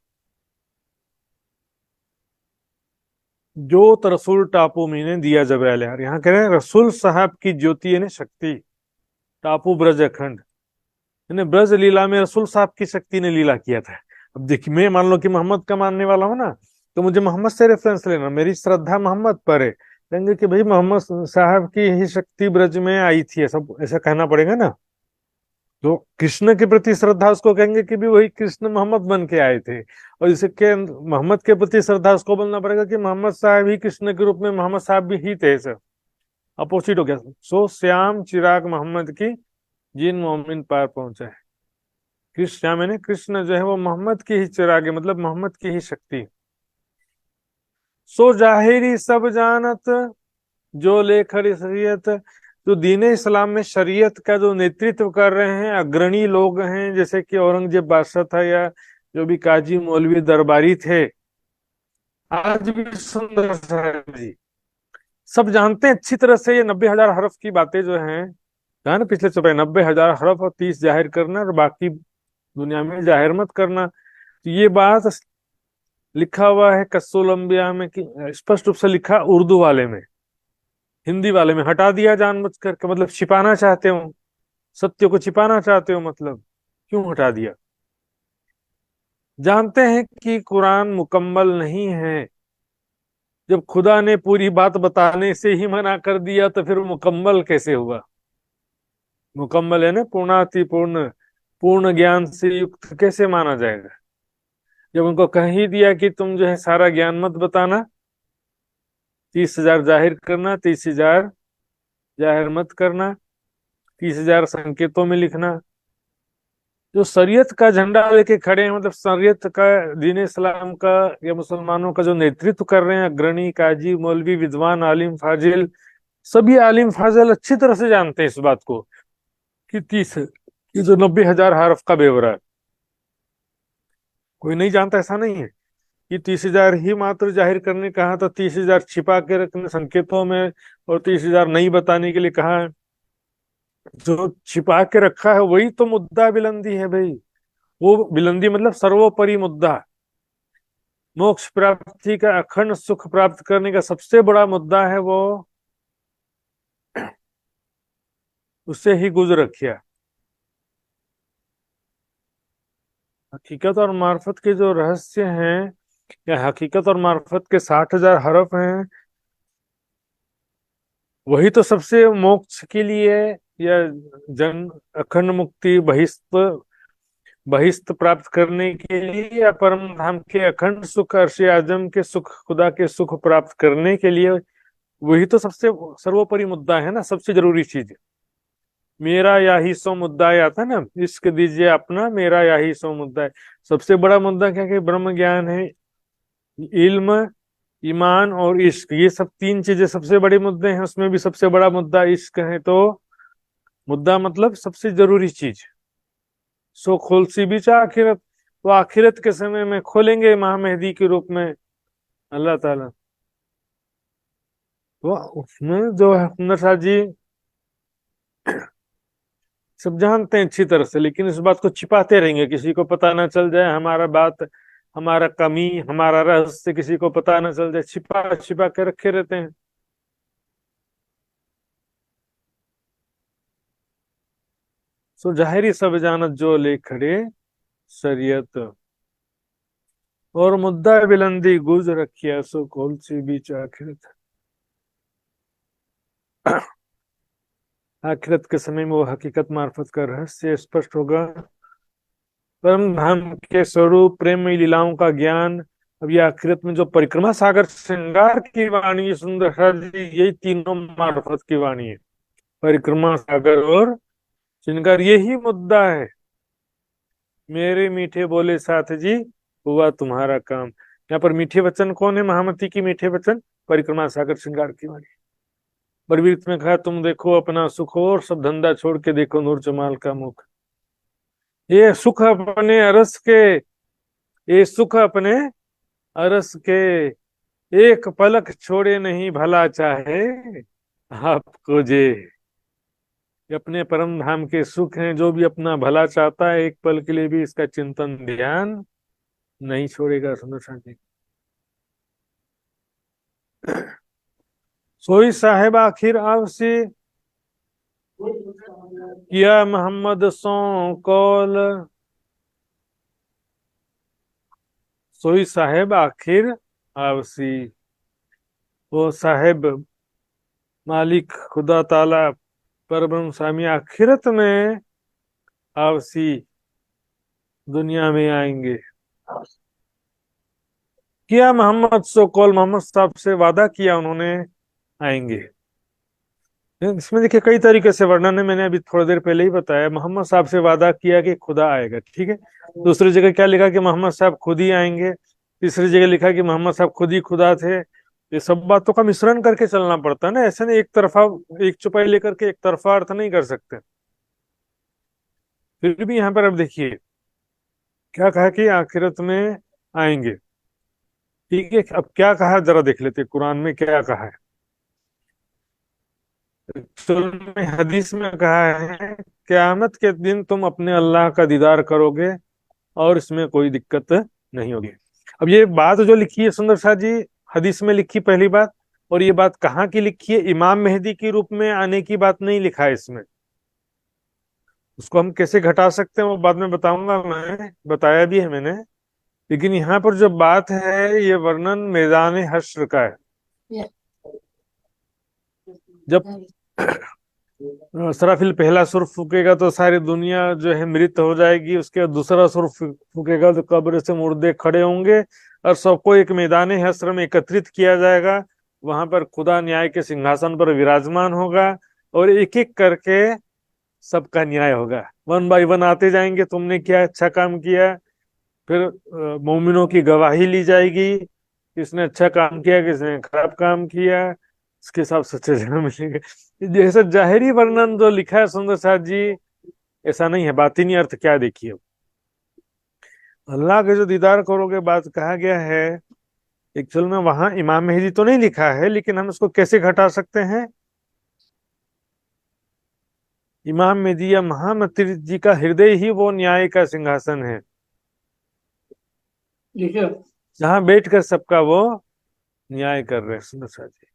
जो रसूल टापू मीने दिया जब यार, यहाँ कह रहे हैं रसूल साहब की ज्योति यानी शक्ति, टापू ब्रज अखंड, यानी ब्रज लीला में रसूल साहब की शक्ति ने लीला किया था। अब देखिए, मैं मान लो कि मोहम्मद का मानने वाला हूं ना, तो मुझे मोहम्मद से रेफरेंस लेना, मेरी श्रद्धा मोहम्मद पर है, कहेंगे कि भाई मोहम्मद साहब की ही शक्ति ब्रज में आई थी, ऐसा ऐसा कहना पड़ेगा ना। तो कृष्ण के प्रति श्रद्धा उसको कहेंगे कि भी वही कृष्ण मोहम्मद बन के आए थे, और इसके मोहम्मद के प्रति श्रद्धा उसको बोलना पड़ेगा कि मोहम्मद साहब ही कृष्ण के रूप में मोहम्मद साहब भी ही थे। सर अपोजिट हो गया। सो श्याम चिराग मोहम्मद की जिन मोमिन पार पहुंचा है। कृष्ण श्याम यानी कृष्ण जो है वो मोहम्मद की ही चिराग है, मतलब मोहम्मद की ही शक्ति। सो जाहिरी सब जानत जो लेखर शरीयत, जो दीन इस्लाम में शरीयत का जो नेतृत्व कर रहे हैं अग्रणी लोग हैं, जैसे कि औरंगजेब बादशाह था, या जो भी काजी मौलवी दरबारी थे, आज भी सुंदर साहब जी सब जानते हैं अच्छी तरह से। ये 90,000 हरफ की बातें जो हैं, कहा ना पिछले चुप 90,000 हरफ और 30 जाहिर करना और बाकी दुनिया में जाहिर मत करना। तो ये बात लिखा हुआ है कस्सुल अंबिया में, कि स्पष्ट रूप से लिखा उर्दू वाले में, हिंदी वाले में हटा दिया जानबूझ करके, मतलब छिपाना चाहते हो, सत्य को छिपाना चाहते हो, मतलब क्यों हटा दिया। जानते हैं कि कुरान मुकम्मल नहीं है, जब खुदा ने पूरी बात बताने से ही मना कर दिया तो फिर मुकम्मल कैसे हुआ। मुकम्मल है ना पूर्णाति पूर्ण, पूर्ण ज्ञान से युक्त कैसे माना जाएगा। जब उनको कह ही दिया कि तुम जो है सारा ज्ञान मत बताना, 30,000 जाहिर करना, 30,000 जाहिर मत करना, 30,000 संकेतों में लिखना, जो शरीयत का झंडा लेके खड़े हैं, मतलब शरीयत का, दीन इस्लाम का या मुसलमानों का जो नेतृत्व कर रहे हैं अग्रणी काजी मौलवी विद्वान आलिम फाजिल, सभी आलिम फाजिल अच्छी तरह से जानते हैं इस बात को कि 30, ये जो 90,000 हरफ का ब्यौरा है, कोई नहीं जानता ऐसा नहीं है कि 30,000 ही मात्र जाहिर करने कहा था, 30,000 छिपा के रखने संकेतों में, और 30,000 नहीं बताने के लिए कहा है। जो छिपा के रखा है वही तो मुद्दा बुलंदी है भाई। वो बुलंदी मतलब सर्वोपरि मुद्दा, मोक्ष प्राप्ति का अखंड सुख प्राप्त करने का सबसे बड़ा मुद्दा है वो, उससे ही गुजर किया। हकीकत और मार्फत के जो रहस्य हैं, या हकीकत और मार्फत के 60,000 हरफ हैं, वही तो सबसे मोक्ष के लिए या जन अखंड मुक्ति बहिष्त बहिष्त प्राप्त करने के लिए, या परम धाम के अखंड सुख अर्श आजम के सुख खुदा के सुख प्राप्त करने के लिए, वही तो सबसे सर्वोपरि मुद्दा है ना, सबसे जरूरी चीज। मेरा याही सो मुद्दा आता है ना, इश्क दीजिए अपना मेरा याही सो मुद्दा है। सबसे बड़ा मुद्दा क्या कि ब्रह्म ज्ञान है, इल्म ईमान और इश्क, ये सब तीन चीजें सबसे बड़े मुद्दे हैं। उसमें भी सबसे बड़ा मुद्दा इश्क है, तो मुद्दा मतलब सबसे जरूरी चीज। सो खोल सी बीच आखिरत, तो आखिरत के समय में खोलेंगे महामेहदी के रूप में अल्लाह ताला। तो उसमें जो है सुंदर साथ जी सब जानते हैं अच्छी तरह से, लेकिन इस बात को छिपाते रहेंगे, किसी को पता ना चल जाए हमारा बात, हमारा कमी, हमारा रहस्य किसी को पता ना चल जाए, छिपा छिपा के रखे रहते हैं। सो जाहिरी सब जानत जो ले खड़े शरीयत, और मुद्दा बुलंदी गुज रखिया सो खोल सी बीच आखिरत। आखिरत के समय में वो हकीकत मार्फत का रहस्य स्पष्ट होगा, परम धाम के स्वरूप प्रेम लीलाओं का ज्ञान। अब ये आखिरत में जो परिक्रमा सागर श्रृंगार की वाणी है सुंदर सा जी, यही तीनों मार्फत की वाणी है, परिक्रमा सागर और श्रृंगार, यही मुद्दा है। मेरे मीठे बोले साथ जी हुआ तुम्हारा काम। यहाँ पर मीठे वचन कौन है? महामती की मीठे वचन परिक्रमा सागर श्रृंगार की वाणी। बलवीर में कहा तुम देखो अपना सुख और सब धंधा छोड़ के देखो नूर जमाल का मुख। ये सुख अपने अरस के, ये सुख अपने अरस के, एक पलक छोड़े नहीं भला चाहे आपको जे। ये अपने परम धाम के सुख हैं, जो भी अपना भला चाहता है एक पल के लिए भी इसका चिंतन ध्यान नहीं छोड़ेगा। सुंदर शांति सोई साहेब आखिर आवसी किया मोहम्मद सो कौल। सोई साहेब आखिर आवसी, वो साहेब मालिक खुदा ताला परब्रह्म स्वामी आखिरत में आवसी दुनिया में आएंगे। किया मोहम्मद सो कौल, मोहम्मद साहब से वादा किया उन्होंने आएंगे। इसमें देखिए कई तरीके से वर्णन है, मैंने अभी थोड़ी देर पहले ही बताया। मोहम्मद साहब से वादा किया कि खुदा आएगा, ठीक है। दूसरी जगह क्या लिखा कि मोहम्मद साहब खुद ही आएंगे। तीसरी जगह लिखा कि मोहम्मद साहब खुद ही खुदा थे। ये सब बातों का मिश्रण करके चलना पड़ता है ना, ऐसे नहीं एक तरफा, एक चौपाई लेकर के एक तरफा अर्थ नहीं कर सकते। फिर भी यहाँ पर अब देखिए क्या कहा कि आखिरत में आएंगे, ठीक है। अब क्या कहा जरा देख लेते कुरान में क्या कहा है। में हदीस में कहा है क़यामत के दिन तुम अपने अल्लाह का दीदार करोगे और इसमें कोई दिक्कत नहीं होगी। अब ये बात जो लिखी है सुंदर शाह जी, हदीस में लिखी पहली बात, और ये बात कहाँ की लिखी है? इमाम मेहदी के रूप में आने की बात नहीं लिखा है इसमें। उसको हम कैसे घटा सकते हैं वो बाद में बताऊंगा, मैं बताया भी है मैंने। लेकिन यहाँ पर जो बात है ये वर्णन मैदान हश्र का है। जब सराफिल पहला सुर फूकेगा तो सारी दुनिया जो है मृत हो जाएगी। उसके बाद दूसरा सुर फूकेगा तो कब्र से मुर्दे खड़े होंगे और सबको एक मैदान हश्र में एकत्रित किया जाएगा। वहां पर खुदा न्याय के सिंहासन पर विराजमान होगा और एक एक करके सबका न्याय होगा। वन बाय वन आते जाएंगे, तुमने क्या अच्छा काम किया। फिर मोमिनों की गवाही ली जाएगी, किसने अच्छा काम किया किसने खराब काम किया, इसके हिसाब से सजा मिलेंगे। जैसे जाहिरी वर्णन जो लिखा है सुंदर साथ जी, ऐसा नहीं है। बातिनी अर्थ क्या देखिए, अल्लाह के जो दीदार करोगे बात कहा गया है, एक्चुअल में वहां इमाम मेहदी तो नहीं लिखा है, लेकिन हम इसको कैसे घटा सकते हैं? इमाम मेहदी या महामती जी का हृदय ही वो न्याय का सिंहासन है, जहां बैठकर सबका वो न्याय कर रहे हैं। सुंदर साथ जी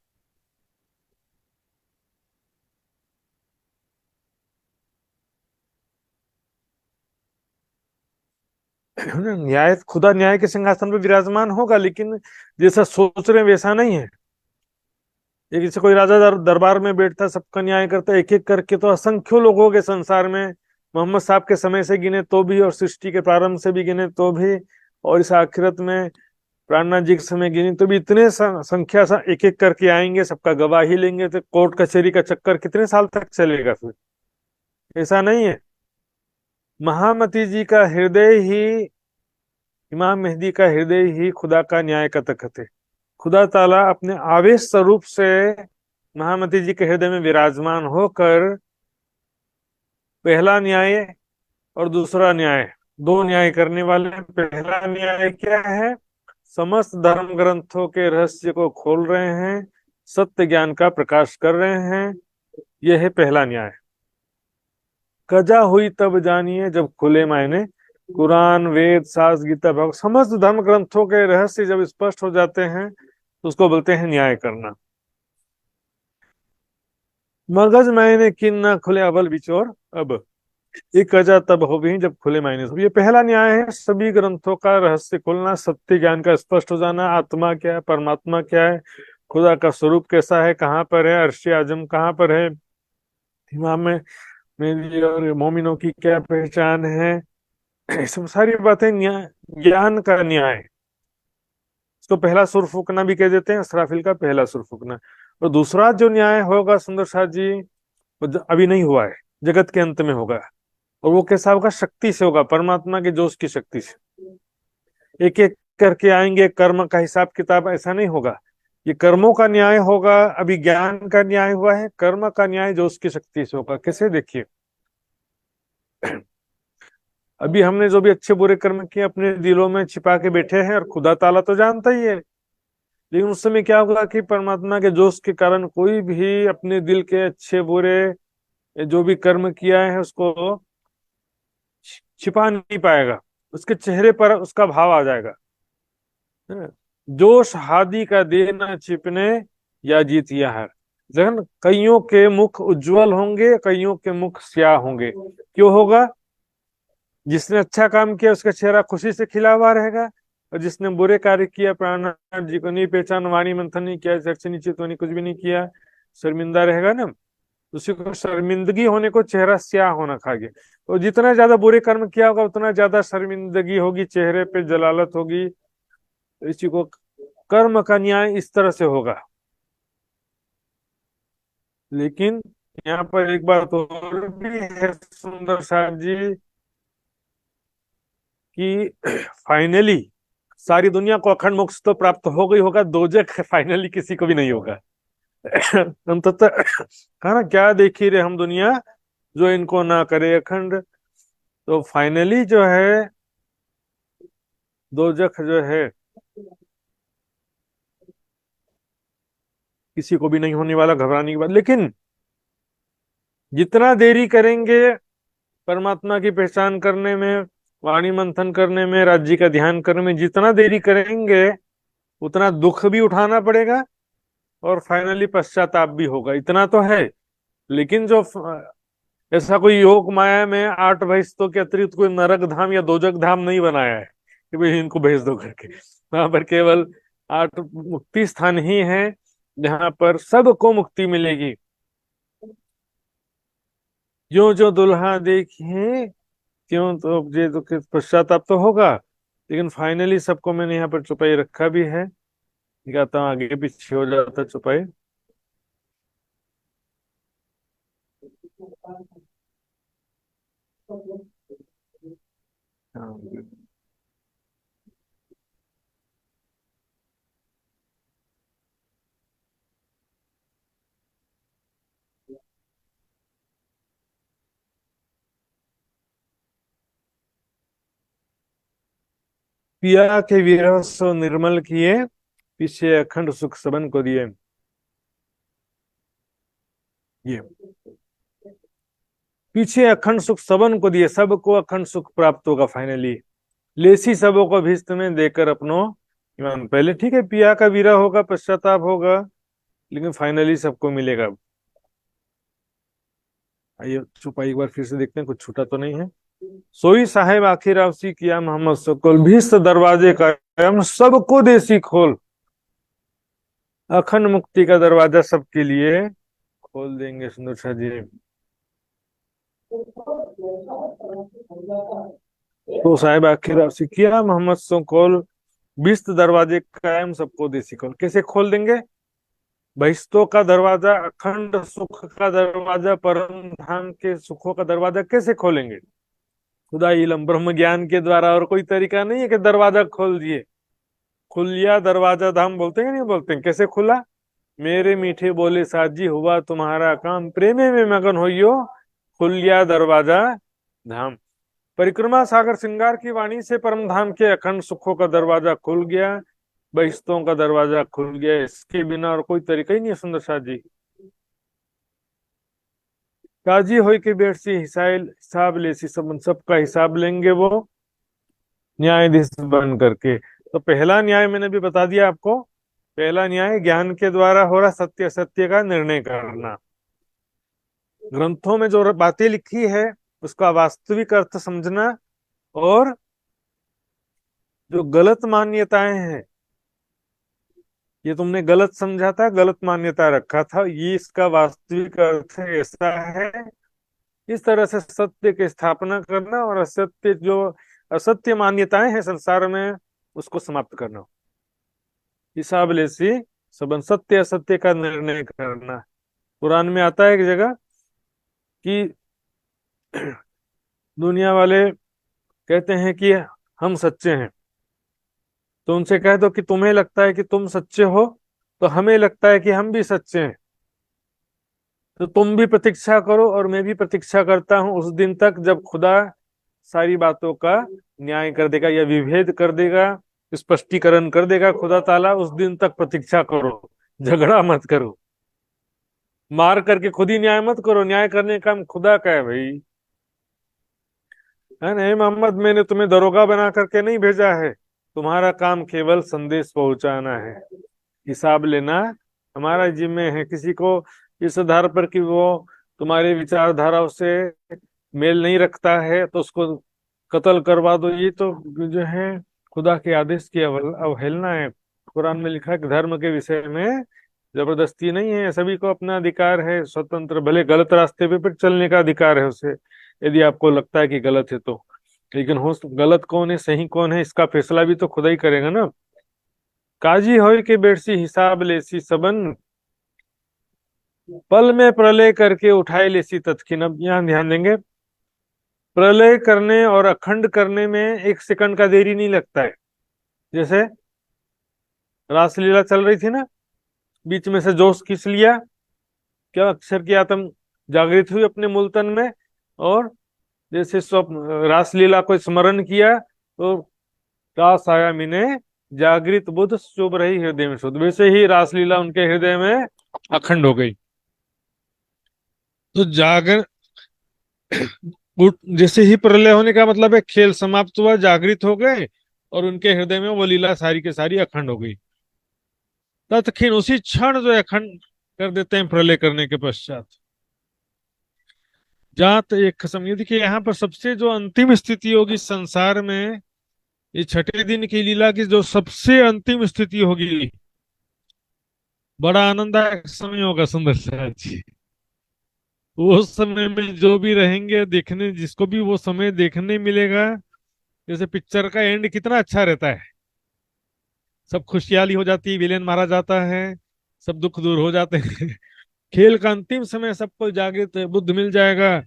न्याय, खुदा न्याय के सिंहासन पर विराजमान होगा, लेकिन जैसा सोच रहे हैं वैसा नहीं है। एक जैसे कोई राजा दरबार में बैठता सबका न्याय करता एक एक करके, तो असंख्यों लोग हो गए संसार में। मोहम्मद साहब के समय से गिने तो भी, और सृष्टि के प्रारंभ से भी गिने तो भी, और इस आखिरत में प्राणनाथ जी के समय गिने तो भी इतने संख्या एक एक करके आएंगे, सबका गवाही लेंगे। तो कोर्ट कचहरी का चक्कर कितने साल तक चलेगा? फिर ऐसा नहीं है। महामती जी का हृदय ही, इमाम मेहदी का हृदय ही खुदा का न्याय का तख्त है। खुदा ताला अपने आवेश स्वरूप से महामती जी के हृदय में विराजमान होकर पहला न्याय और दूसरा न्याय, दो न्याय करने वाले। पहला न्याय क्या है? समस्त धर्म ग्रंथों के रहस्य को खोल रहे हैं, सत्य ज्ञान का प्रकाश कर रहे हैं। यह है पहला न्याय। कजा हुई तब जानिए जब खुले मायने, कुरान वेद शास्त्र गीता भागवत समस्त धर्म ग्रंथों के रहस्य जब स्पष्ट हो जाते हैं तो उसको बोलते हैं न्याय करना। मगज मायने किन ना खुले अवल बिचौर अब, एक कजा तब हो भी जब खुले मायने सब। ये पहला न्याय है, सभी ग्रंथों का रहस्य खुलना, सत्य ज्ञान का स्पष्ट हो जाना। आत्मा क्या है, परमात्मा क्या है, खुदा का स्वरूप कैसा है, कहाँ पर है, अर्श आजम कहाँ पर है, इमाम में मेरी और मोमिनों की क्या पहचान है, सब सारी बातें न्याय, ज्ञान का न्याय। इसको पहला सुर फूकना भी कह देते हैं, इसराफिल का पहला सुर फूकना। और दूसरा जो न्याय होगा सुंदर साथ जी, वो अभी नहीं हुआ है, जगत के अंत में होगा। और वो कैसा होगा? शक्ति से होगा, परमात्मा के जोश की शक्ति से। एक एक करके आएंगे कर्म का हिसाब किताब, ऐसा नहीं होगा। ये कर्मों का न्याय होगा। अभी ज्ञान का न्याय हुआ है, कर्म का न्याय जो उसकी शक्ति से होगा। कैसे, देखिए, अभी हमने जो भी अच्छे बुरे कर्म किए अपने दिलों में छिपा के बैठे हैं, और खुदा ताला तो जानता ही है। लेकिन उस समय क्या होगा कि परमात्मा के जोश के कारण कोई भी अपने दिल के अच्छे बुरे जो भी कर्म किया है उसको छिपा नहीं पाएगा, उसके चेहरे पर उसका भाव आ जाएगा, है ना। जोश हादी का दे न छिपने, या जीत या हार। लेकिन कईयों के मुख उज्जवल होंगे, कईयों के मुख स्याह होंगे। क्यों होगा? जिसने अच्छा काम किया उसका चेहरा खुशी से खिला हुआ रहेगा, और जिसने बुरे कार्य किया, प्राणनाथ जी को नहीं पहचान, वाणी मंथन नहीं किया, चर्चा नहीं चितवनी कुछ भी नहीं किया, शर्मिंदा रहेगा ना। उसी को शर्मिंदगी होने को चेहरा स्याह होना खा गया। तो जितना ज्यादा बुरे कर्म किया होगा उतना ज्यादा शर्मिंदगी होगी, चेहरे पे जलालत होगी। तो इसी को कर्म का न्याय इस तरह से होगा। लेकिन यहाँ पर एक बात और भी है सुंदर साहब जी, कि फाइनली सारी दुनिया को अखंड मोक्ष तो प्राप्त हो गई होगा, दोजख फाइनली किसी को भी नहीं होगा। अंततः कहा ना, क्या देख ही रहे हम दुनिया, जो इनको ना करे अखंड। तो फाइनली जो है दोजख जो है किसी को भी नहीं होने वाला, घबराने की बात। लेकिन जितना देरी करेंगे परमात्मा की पहचान करने में, वाणी मंथन करने में, राज्य का ध्यान करने में, जितना देरी करेंगे उतना दुख भी उठाना पड़ेगा, और फाइनली पश्चाताप भी होगा। इतना तो है। लेकिन जो ऐसा कोई योग माया में 8 बहिष्तों के अतिरिक्त कोई नरक धाम या दोजक धाम नहीं बनाया है कि भाई इनको भेज दो करके। वहां पर केवल 8 मुक्ति स्थान ही है जहां पर सबको मुक्ति मिलेगी। जो जो दुल्हा देखे क्यों, तो ये तो पश्चाताप तो होगा। लेकिन फाइनली सबको मैंने यहाँ पर चुपाई रखा भी है, दिखाता हूँ, आगे पीछे हो जाता चुपाई। हाँ। पिया के विरह सो निर्मल किए, पीछे अखंड सुख सबन को दिए। ये पीछे अखंड सुख सबन को दिए, सबको अखंड सुख प्राप्त होगा फाइनली। लेसी सबों को भीष्ट में देकर अपनो ईमान। पहले ठीक है, पिया का विरह होगा, पश्चाताप होगा, लेकिन फाइनली सबको मिलेगा। आइए चुपाई एक बार फिर से देखते हैं, कुछ छूटा तो नहीं है। सोई साहेब आखिर आवसी किया मोहम्मद सकल, भीष्ट दरवाजे का हम सबको देसी खोल। अखंड मुक्ति का दरवाजा सबके लिए खोल देंगे सुंदर शाह जी। तो साहेब आखिर आपसे किया मोहम्मद सो खोल, 20 दरवाजे कायम सबको देसी खोल। कैसे खोल देंगे? बहिष्तों का दरवाजा, अखंड सुख का दरवाजा, परम धाम के सुखों का दरवाजा कैसे खोलेंगे? खुदा इलम ब्रह्म ज्ञान के द्वारा, और कोई तरीका नहीं है कि दरवाजा खोल दिए। खुलिया दरवाजा धाम बोलते हैं, नहीं बोलते हैं? कैसे खुला? मेरे मीठे बोले साजी हुआ तुम्हारा काम, प्रेमे में मगन होइयो, खुलिया दरवाजा धाम। परिक्रमा सागर श्रृंगार की वाणी से परम धाम के अखंड सुखों का दरवाजा खुल गया, बहिष्तों का दरवाजा खुल गया। इसके बिना और कोई तरीका ही नहीं है सुंदर शाह जी। काजी होई के बेट से हिसाब ले सी, सबका हिसाब लेंगे वो न्यायाधीश बन करके। तो पहला न्याय मैंने भी बता दिया आपको। पहला न्याय ज्ञान के द्वारा हो रहा, सत्य असत्य का निर्णय करना। ग्रंथों में जो बातें लिखी है उसका वास्तविक अर्थ समझना, और जो गलत मान्यताएं हैं, ये तुमने गलत समझा था, गलत मान्यता रखा था, ये इसका वास्तविक अर्थ ऐसा है। इस तरह से सत्य की स्थापना करना, और असत्य जो असत्य मान्यताएं हैं संसार में उसको समाप्त करना। हिसाब लेसी सबन, सत्य असत्य का निर्णय करना। कुरान में आता है एक जगह कि दुनिया वाले कहते हैं कि हम सच्चे हैं, तो उनसे कह दो कि तुम्हें लगता है कि तुम सच्चे हो, तो हमें लगता है कि हम भी सच्चे हैं। तो तुम भी प्रतीक्षा करो और मैं भी प्रतीक्षा करता हूं उस दिन तक जब खुदा सारी बातों का न्याय कर देगा या विभेद कर देगा, स्पष्टीकरण कर देगा खुदा ताला। उस दिन तक प्रतीक्षा करो, झगड़ा मत करो, मार करके खुद ही न्याय मत करो। न्याय करने का काम खुदा का है भाई, है ना। "हे मोहम्मद, मैंने तुम्हें दरोगा बना करके नहीं भेजा है, तुम्हारा काम केवल संदेश पहुंचाना है, हिसाब लेना हमारा जिम्मे है। किसी को इस आधार पर कि वो तुम्हारी विचारधाराओं से मेल नहीं रखता है तो उसको कत्ल करवा दो, ये तो जो है खुदा के आदेश की अवहेलना है। कुरान में लिखा है कि धर्म के विषय में जबरदस्ती नहीं है, सभी को अपना अधिकार है स्वतंत्र, भले गलत रास्ते पे चलने का अधिकार है उसे, यदि आपको लगता है कि गलत है तो। लेकिन हो गलत कौन है सही कौन है इसका फैसला भी तो खुदा ही करेगा ना। काजी होय के बेड़सी हिसाब लेसी सबन, पल में प्रलय करके उठाए लेसी तत्किन। अब यहाँ ध्यान देंगे, प्रलय करने और अखंड करने में 1 सेकंड का देरी नहीं लगता है। जैसे रासलीला चल रही थी ना, बीच में से जोश खींच लिया, क्या अक्षर की आत्म जागृत हुई अपने मूल तन में, और जैसे स्वप्न रासलीला को स्मरण किया तो रास आया मिने जागृत बुद्ध शुभ रही हृदय में शुद्ध, वैसे ही रासलीला उनके हृदय में अखंड हो गई। तो जागर जैसे ही प्रलय होने का मतलब है खेल समाप्त हुआ, जागृत हो गए और उनके हृदय में वो लीला सारी की सारी अखंड हो गई। तत्क्षण उसी क्षण जो है अखंड कर देते हैं प्रलय करने के पश्चात। जात एक खसम, ये देखिए यहाँ पर सबसे जो अंतिम स्थिति होगी संसार में, ये छठे दिन की लीला की जो सबसे अंतिम स्थिति होगी, बड़ा आनंददायक समय होगा सुंदर साथ जी। वो समय में जो भी रहेंगे देखने, जिसको भी वो समय देखने मिलेगा, जैसे पिक्चर का एंड कितना अच्छा रहता है, सब खुशहाली हो जाती है, विलेन मारा जाता है, सब दुख दूर हो जाते हैं। खेल का अंतिम समय सबको जागृत बुद्ध मिल जाएगा।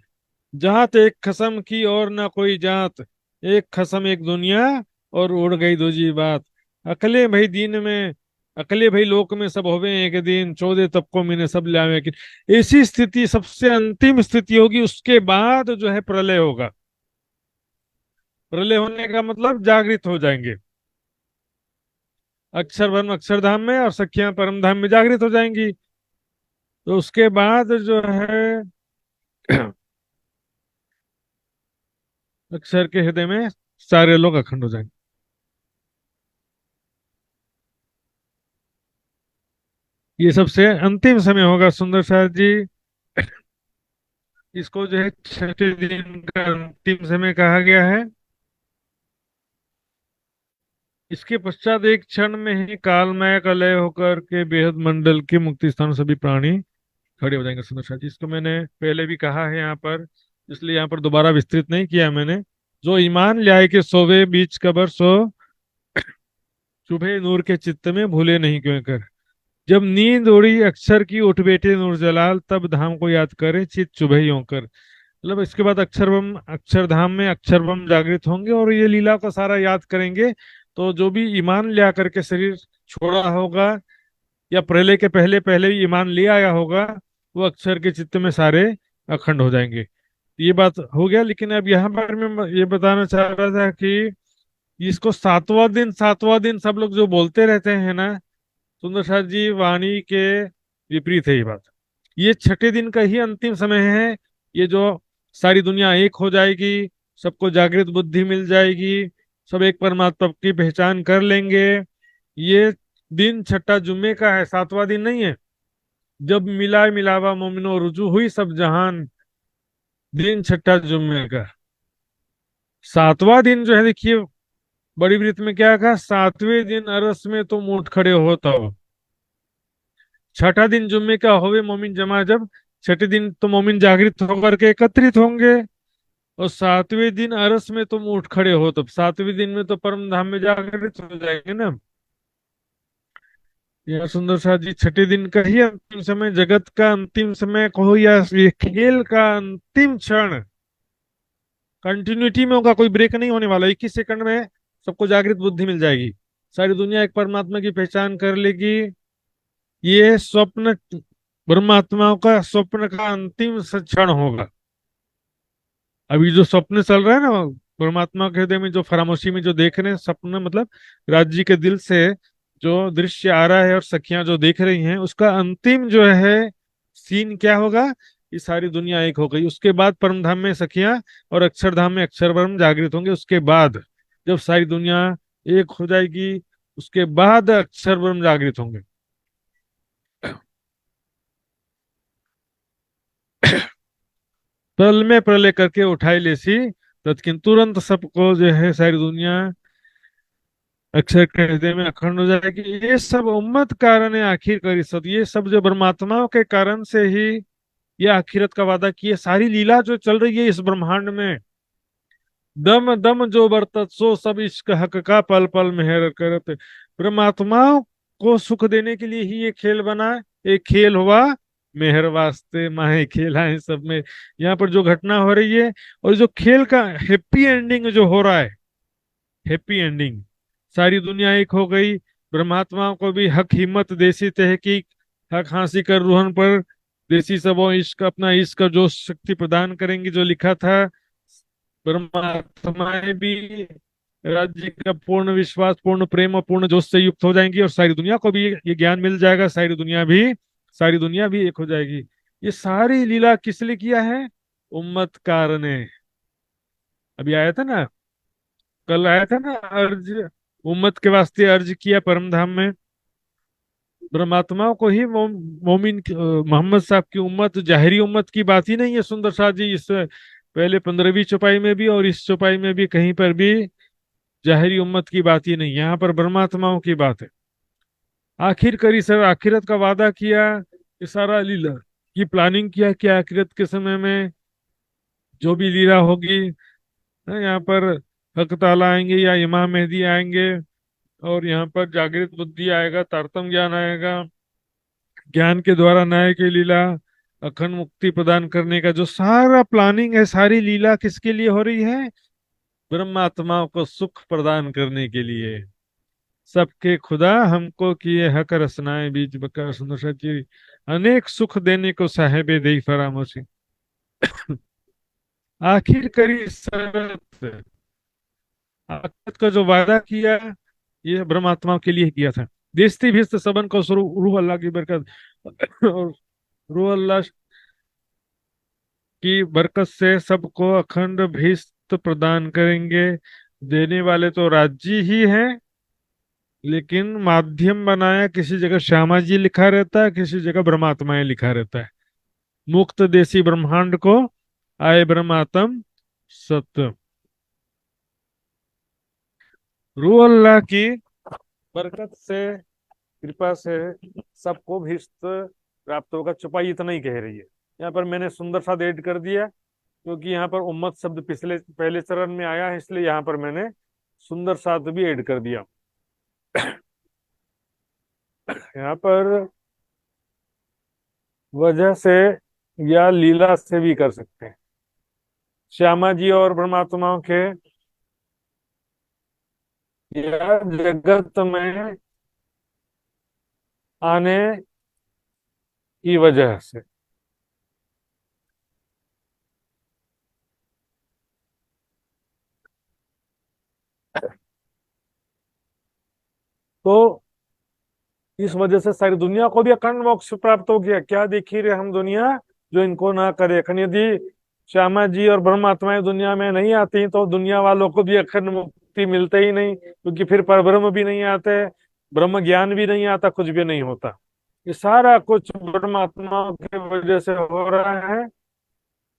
जहात एक खसम की और ना कोई जात, एक खसम एक दुनिया और उड़ गई दूजी बात। अकले भई दीन में, अकले भई लोक में सब होवे एक दिन, 14 तबकों में ने सब लावे कि। ऐसी स्थिति सबसे अंतिम स्थिति होगी, उसके बाद जो है प्रलय होगा। प्रलय होने का मतलब जागृत हो जाएंगे, अक्षर ब्रह्म अक्षरधाम में और सखियां परम धाम में जागृत हो जाएंगी। तो उसके बाद जो है अक्षर के हृदय में सारे लोग अखंड हो जाएंगे। ये सबसे अंतिम समय होगा सुंदर साथ जी। इसको जो है छठे दिन का अंतिम समय कहा गया है। इसके पश्चात एक क्षण में ही कालमय का लय होकर के बेहद मंडल के मुक्ति स्थान सभी प्राणी खड़े हो जाएंगे। सुंदर साथ जी, इसको मैंने पहले भी कहा है यहाँ पर, इसलिए यहाँ पर दोबारा विस्तृत नहीं किया मैंने। जो ईमान ल्याए के सोवे बीच कबर सो, चुभे नूर के चित्त में भूले नहीं क्यों कर। जब नींद उड़ी अक्षर की उठ बैठे नूर जलाल, तब धाम को याद करे चित चुभे यों कर। मतलब इसके बाद अक्षरबम अक्षरधाम में अक्षरबम जागृत होंगे और ये लीला को सारा याद करेंगे। तो जो भी ईमान ले आकर के शरीर छोड़ा होगा या प्रलय के पहले पहले ही ईमान ले आया होगा, वो अक्षर के चित्त में सारे अखंड हो जाएंगे। ये बात हो गया। लेकिन अब यहाँ पर मैं ये बताना चाह रहा था कि इसको सातवां दिन सब लोग जो बोलते रहते हैं ना सुंदर साथ जी, वाणी के विपरीत है ये बात। ये छठे दिन का ही अंतिम समय है। ये जो सारी दुनिया एक हो जाएगी, सबको जागृत बुद्धि मिल जाएगी, सब एक परमात्मा की पहचान कर लेंगे। ये दिन छठा जुम्मे का है, सातवां दिन नहीं है। जब मिला मिलावा मोमिनो रुजू हुई सब जहान, दिन छठा जुम्मे का। सातवां दिन जो है देखिए, बड़ी वृत्त में क्या कहा, सातवें दिन अरस में तुम उठ खड़े होता हो। छठा दिन जुम्मे का होवे मोमिन जमा जब, छठे दिन तो मोमिन जागृत होकर के एकत्रित होंगे, और सातवें दिन अरस में तुम उठ खड़े हो, तब सातवें दिन में तो परम धाम में जागृत हो जाएंगे ना। यह सुंदर साथ जी, छठे दिन का ही अंतिम समय, जगत का अंतिम समय कहो या ये खेल का अंतिम क्षण, कंटिन्यूटी में होगा, कोई ब्रेक नहीं होने वाला। 21 सेकंड में सबको जागृत बुद्धि मिल जाएगी। सारी दुनिया एक परमात्मा की पहचान कर लेगी। ये स्वप्न परमात्माओं का स्वप्न का अंतिम क्षण होगा। अभी जो स्वप्न चल रहा है ना, परमात्मा के हृदय में जो खामोशी में जो देख रहे हैं सपना, मतलब राज जी के दिल से जो दृश्य आ रहा है और सखियां जो देख रही हैं, उसका अंतिम जो है सीन क्या होगा? ये सारी दुनिया एक हो गई, उसके बाद परम धाम में सखियां और अक्षरधाम में अक्षर ब्रह्म जागृत होंगे। उसके बाद जब सारी दुनिया एक हो जाएगी, उसके बाद अक्षर ब्रह्म जागृत होंगे। प्रलय में प्रलय करके उठाई लेसी, तत्किन तुरंत सबको जो है सारी दुनिया अक्षर के हृदय में अखंड हो जाएगी। ये सब उम्मत कारण है आखिर करी सद, ये सब जो परमात्माओं के कारण से ही ये आखिरत का वादा किए। सारी लीला जो चल रही है इस ब्रह्मांड में, दम दम जो बरतत सो सब इश्क हक का पल पल मेहर करत। परमात्माओं को सुख देने के लिए ही ये खेल बना है। एक खेल हुआ मेहर वास्ते माहे खेला है सब में। यहाँ पर जो घटना हो रही है और जो खेल का हैप्पी एंडिंग जो हो रहा है, हैप्पी एंडिंग, सारी दुनिया एक हो गई। परमात्माओं को भी हक हिम्मत देसी तहकीक हक हासिल कर रूहन पर देसी सबो इश्क अपना इश्क जो शक्ति प्रदान करेंगी, जो लिखा था। परमात्माएं भी राज्य का पूर्ण विश्वास, पूर्ण प्रेम और पूर्ण जोश से युक्त हो जाएंगी और सारी दुनिया को भी ये ज्ञान मिल जाएगा। सारी दुनिया भी एक हो जाएगी। ये सारी लीला किस लिए किया है? उम्मत कारणे। अभी आया था ना, कल आया था ना अर्ज, उम्मत के वास्ते अर्ज किया परम धाम में। परमात्माओं को ही मोमिन मोहम्मद साहब की उम्मत, जाहिरी उम्मत की बात ही नहीं है। सुंदर शाह जी इस पहले 15वीं चौपाई में भी और इस चौपाई में भी कहीं पर भी जाहिरी उम्मत की बात ही नहीं, यहाँ पर परमात्माओं की बात है। आखिर करी सर, आखिरत का वादा किया, ये सारा लीला की प्लानिंग किया कि आखिरत के समय में जो भी लीला होगी, यहाँ पर हक ताला आएंगे या इमाम मेहदी आएंगे और यहाँ पर जागृत बुद्धि आएगा, तारतम ज्ञान आएगा। ज्ञान के द्वारा न्याय की लीला, अखंड मुक्ति प्रदान करने का जो सारा प्लानिंग है, सारी लीला किसके लिए हो रही है? ब्रह्मात्माओं को सुख प्रदान करने के लिए। सबके खुदा हमको किए हक रसनाए बीच बकर सुंदर सच्ची, अनेक सुख देने को साहेबे दे फरामोशी। आखिर करी शरत, आखिरत का जो वादा किया ये ब्रह्मात्माओं के लिए किया था। देशती भिस्त सबन को रूह अल्लाह की बरकत और रूह अल्लाह की बरकत से सबको अखंड भिस्त प्रदान करेंगे। देने वाले तो राज्य ही हैं, लेकिन माध्यम बनाया, किसी जगह श्यामा जी लिखा रहता है, किसी जगह ब्रह्मात्माएं लिखा रहता है। मुक्त देसी ब्रह्मांड को आए ब्रह्मात्म सत्य। रूह अल्लाह की बरकत से, कृपा से सबको भिस्त प्राप्त होगा। चुपाई इतना ही कह रही है। यहाँ पर मैंने सुंदर सा ऐड कर दिया, क्योंकि यहाँ पर उम्मत शब्द पहले चरण में आया है, इसलिए यहाँ पर मैंने सुंदर साथ भी ऐड कर दिया। यहाँ पर वजह से या लीला से भी कर सकते हैं। श्यामा जी और परमात्माओं के या जगत में आने की वजह से। तो इस वजह से सारी दुनिया को भी अखंड मोक्ष प्राप्त हो गया। क्या देखी रहे हम दुनिया जो इनको ना करे अखंड। यदि श्यामा जी और ब्रह्मात्माएं दुनिया में नहीं आती तो दुनिया वालों को भी अखंड मुक्ति मिलते ही नहीं, क्योंकि फिर परब्रह्म भी नहीं आते, ब्रह्म ज्ञान भी नहीं आता, कुछ भी नहीं होता। ये सारा कुछ परमात्माओं की वजह से हो रहा है।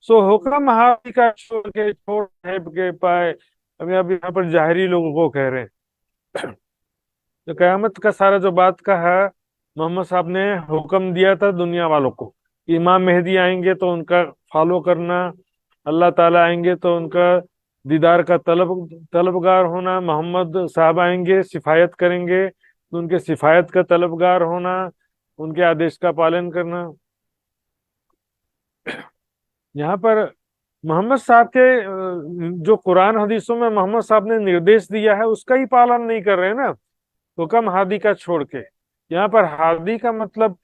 सो हुक्म हाथी का छोड़ के पाए। अब यहाँ पर जाहिरी लोगों को कह रहे हैं। तो कयामत का सारा जो बात का है, मोहम्मद साहब ने हुक्म दिया था दुनिया वालों को कि इमाम मेहदी आएंगे तो उनका फॉलो करना, अल्लाह ताला आएंगे तो उनका दीदार का तलबगार होना, मोहम्मद साहब आएंगे सिफायत करेंगे तो उनके सिफायत का तलबगार होना, उनके आदेश का पालन करना। यहाँ पर मोहम्मद साहब के जो कुरान हदीसों में मोहम्मद साहब ने निर्देश दिया है उसका ही पालन नहीं कर रहे हैं ना। हुक्म हादी का छोड़ के। यहाँ पर हादी का मतलब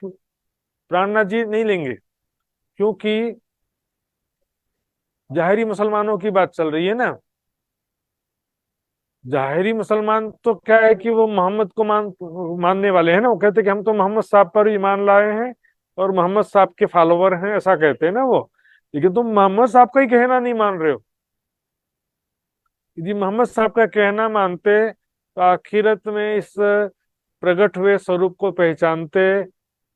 प्राणनाथ जी नहीं लेंगे, क्योंकि जाहिरी मुसलमानों की बात चल रही है ना। जाहिरी मुसलमान तो क्या है कि वो मोहम्मद को मानने वाले हैं ना। वो कहते हैं कि हम तो मोहम्मद साहब पर ईमान लाए हैं और मोहम्मद साहब के फॉलोवर हैं, ऐसा कहते हैं ना वो। लेकिन तुम मोहम्मद साहब का ही कहना नहीं मान रहे हो। यदि मोहम्मद साहब का कहना मानते तो आखिरत में इस प्रकट हुए स्वरूप को पहचानते,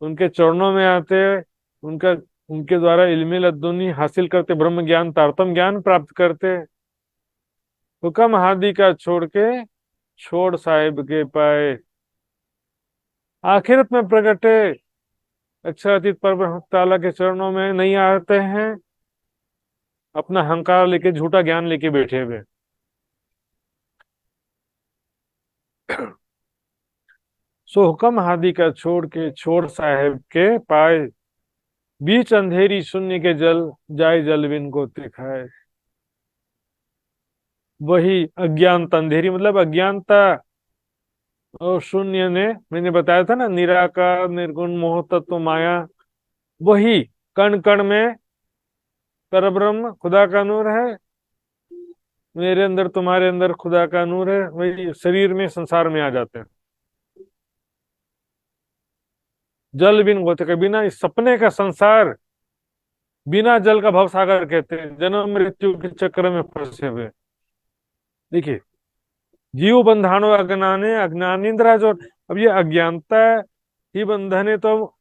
उनके चरणों में आते, उनका उनके द्वारा इल्मे लद्दुनी हासिल करते, ब्रह्म ज्ञान तारतम ज्ञान प्राप्त करते। हुक्म हादी का छोड़ के छोड़ साहिब के पाए। आखिरत में प्रगटे अक्षरातीत परब्रह्म ताला के चरणों में नहीं आते हैं, अपना अहंकार लेके झूठा ज्ञान लेके बैठे हुए। सो हुक्म हादी का छोड़ के छोड़ साहेब के पाए, बीच अंधेरी शून्य के जल जाए जल बिन को दिखाए। वही अज्ञानता, अंधेरी मतलब अज्ञानता और शून्य ने, मैंने बताया था ना, निराकार निर्गुण मोह तत्व माया, वही कण कण में परब्रह्म खुदा का नूर है। मेरे अंदर तुम्हारे अंदर खुदा का नूर है, वही शरीर में संसार में आ जाते हैं। जल बिन गोते का, बिना इस सपने का संसार, बिना जल का भवसागर कहते हैं, जन्म मृत्यु के चक्र में फंसे हुए। देखिए, जीव बंधानो अज्ञाने अज्ञानेन्द्रा जो, अब ये अज्ञानता ही बंधन है, तो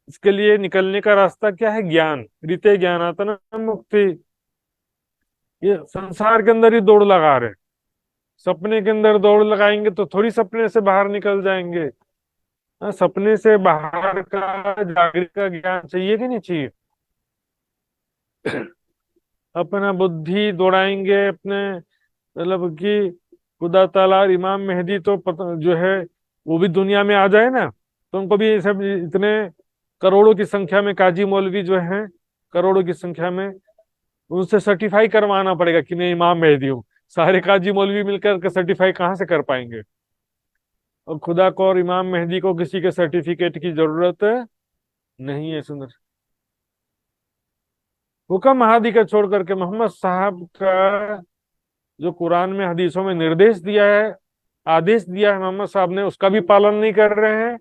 इसके लिए निकलने का रास्ता क्या है? ज्ञान। रीते ज्ञानातना मुक्ति। ये संसार के अंदर ही दौड़ लगा रहे, सपने के अंदर दौड़ लगाएंगे तो थोड़ी सपने से बाहर निकल जाएंगे। सपने से बाहर का जागृत का ज्ञान चाहिए कि नहीं चाहिए? अपना बुद्धि दौड़ाएंगे अपने, मतलब कि खुदा ताला और इमाम मेहदी तो पता जो है वो भी दुनिया में आ जाए ना, तो उनको भी सब इतने करोड़ों की संख्या में काजी मौलवी जो हैं, करोड़ों की संख्या में, उनसे सर्टिफाई करवाना पड़ेगा कि मैं इमाम मेहदी हूँ। सारे काजी मौलवी मिलकर के सर्टिफाई कहाँ से कर पाएंगे? और खुदा को और इमाम मेहदी को किसी के सर्टिफिकेट की जरूरत नहीं है। सुंदर हुक्म महादी का छोड़ करके मोहम्मद साहब का जो कुरान में हदीसों में निर्देश दिया है, आदेश दिया है मोहम्मद साहब ने, उसका भी पालन नहीं कर रहे हैं।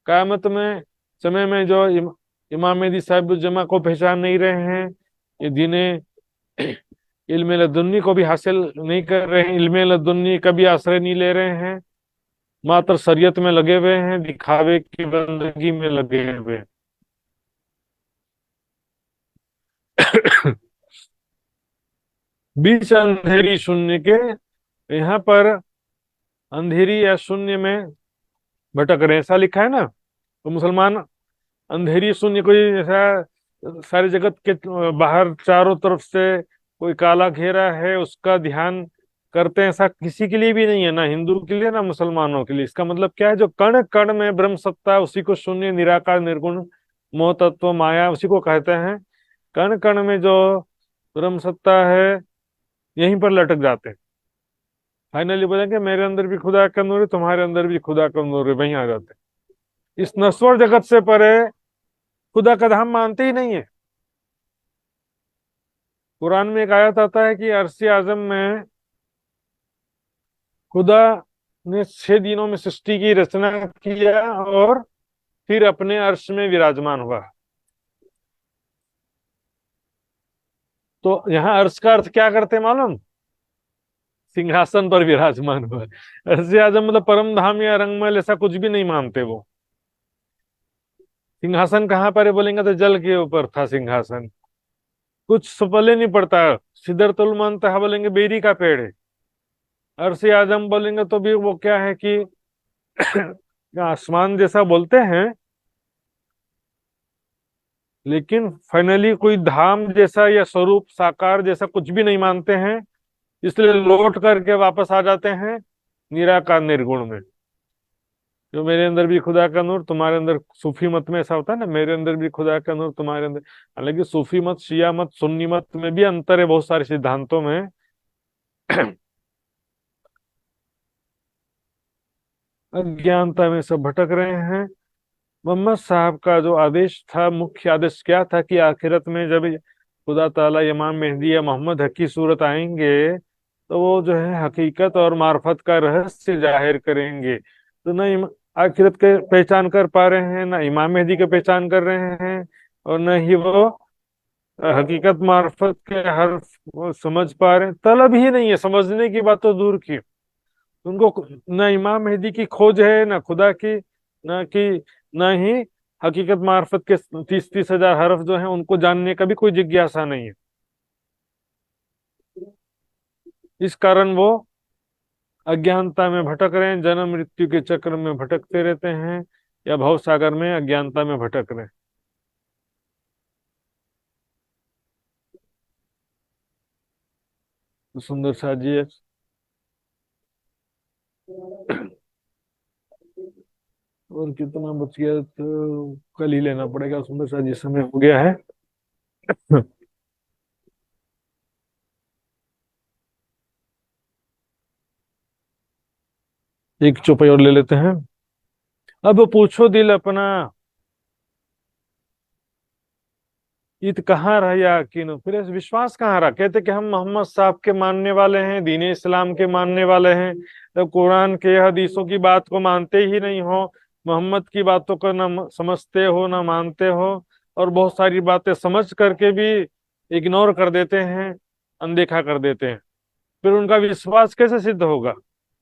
क़यामत में समय में जो इमाम मेहदी साहिब जमा को पहचान नहीं रहे हैं, ये दीने इल्म लदुन्नी को भी हासिल नहीं कर रहे हैं, इल्म लदुन्नी का भी आश्रय नहीं ले रहे हैं, मात्र शरीयत में लगे हुए हैं, दिखावे की बंदगी में लगे हुए हैं। बीच अंधेरी शून्य के, यहाँ पर अंधेरी या शून्य में भटक रहे हैं, ऐसा लिखा है ना। तो मुसलमान अंधेरी शून्य, कोई ऐसा सारे जगत के बाहर चारों तरफ से कोई काला घेरा है उसका ध्यान करते हैं, ऐसा किसी के लिए भी नहीं है, ना हिंदू के लिए ना मुसलमानों के लिए। इसका मतलब क्या है? जो कण कण में ब्रह्म सत्ता, उसी को शून्य निराकार निर्गुण मोह तत्व माया उसी को कहते हैं। कण कण में जो ब्रह्म सत्ता है, यहीं पर लटक जाते हैं। फाइनली बोलेंगे मेरे अंदर भी खुदा का नूर है, तुम्हारे अंदर भी खुदा का नूर है, वहीं आ जाते हैं। इस नश्वर जगत से परे खुदा का धाम मानते ही नहीं है। कुरान में एक आयत आता है कि अर्श आजम में खुदा ने 6 दिनों में सृष्टि की रचना किया और फिर अपने अर्श में विराजमान हुआ। तो यहाँ अर्श का अर्थ क्या करते हैं मालूम? सिंहासन पर विराजमान हुआ। अर्श आजम मतलब परम धाम या रंगमहल ऐसा कुछ भी नहीं मानते वो। सिंहासन कहाँ पर है बोलेंगे तो जल के ऊपर था सिंहासन, कुछ सुपले नहीं पड़ता। सिदरतुल मुंतहा बोलेंगे बेरी का पेड़ है। अर्श आजम बोलेंगे तो भी वो क्या है कि आसमान जैसा बोलते हैं, लेकिन फाइनली कोई धाम जैसा या स्वरूप साकार जैसा कुछ भी नहीं मानते हैं। इसलिए लौट करके वापस आ जाते हैं निराकार निर्गुण में। जो मेरे अंदर भी खुदा का नूर, तुम्हारे अंदर, सूफी मत में ऐसा होता है ना, मेरे अंदर भी खुदा का नूर, तुम्हारे अंदर। हालांकि सूफी मत, शिया मत, सुन्नी मत में भी अंतर है बहुत सारे सिद्धांतों में। अज्ञानता में सब भटक रहे हैं। मोहम्मद साहब का जो आदेश था, मुख्य आदेश क्या था कि आखिरत में जब खुदा ताला इमाम मेहदी या मोहम्मद हक की सूरत आएंगे तो वो जो है हकीकत और मार्फत का रहस्य जाहिर करेंगे। तो न आखिरत के पहचान कर पा रहे हैं, न इमाम मेहदी के पहचान कर रहे हैं, और न ही वो हकीकत मार्फत के हर्फ वो समझ पा रहे हैं। तलब ही नहीं है, समझने की बात तो दूर की। उनको न इमाम मेहदी की खोज है, न खुदा की, न कि न ही हकीकत मार्फत के 30-30 हजार हरफ जो हैं उनको जानने का भी कोई जिज्ञासा नहीं है। इस कारण वो अज्ञानता में भटक रहे हैं, जन्म मृत्यु के चक्र में भटकते रहते हैं, या भव सागर में अज्ञानता में भटक रहे हैं। तो सुंदर सा जी है। और कितना बच गया तो कल ही लेना पड़ेगा। सुंदर सा जी समय हो गया है। एक चौपाई और ले लेते हैं। अब पूछो दिल अपना, ईद कहाँ रह या यकीन, फिर ऐसे विश्वास कहाँ रहा। कहते कि हम मोहम्मद साहब के मानने वाले हैं, दीन इस्लाम के मानने वाले हैं, तो कुरान के हदीसों की बात को मानते ही नहीं हो, मोहम्मद की बातों को न समझते हो न मानते हो, और बहुत सारी बातें समझ करके भी इग्नोर कर देते हैं, अनदेखा कर देते हैं। फिर उनका विश्वास कैसे सिद्ध होगा।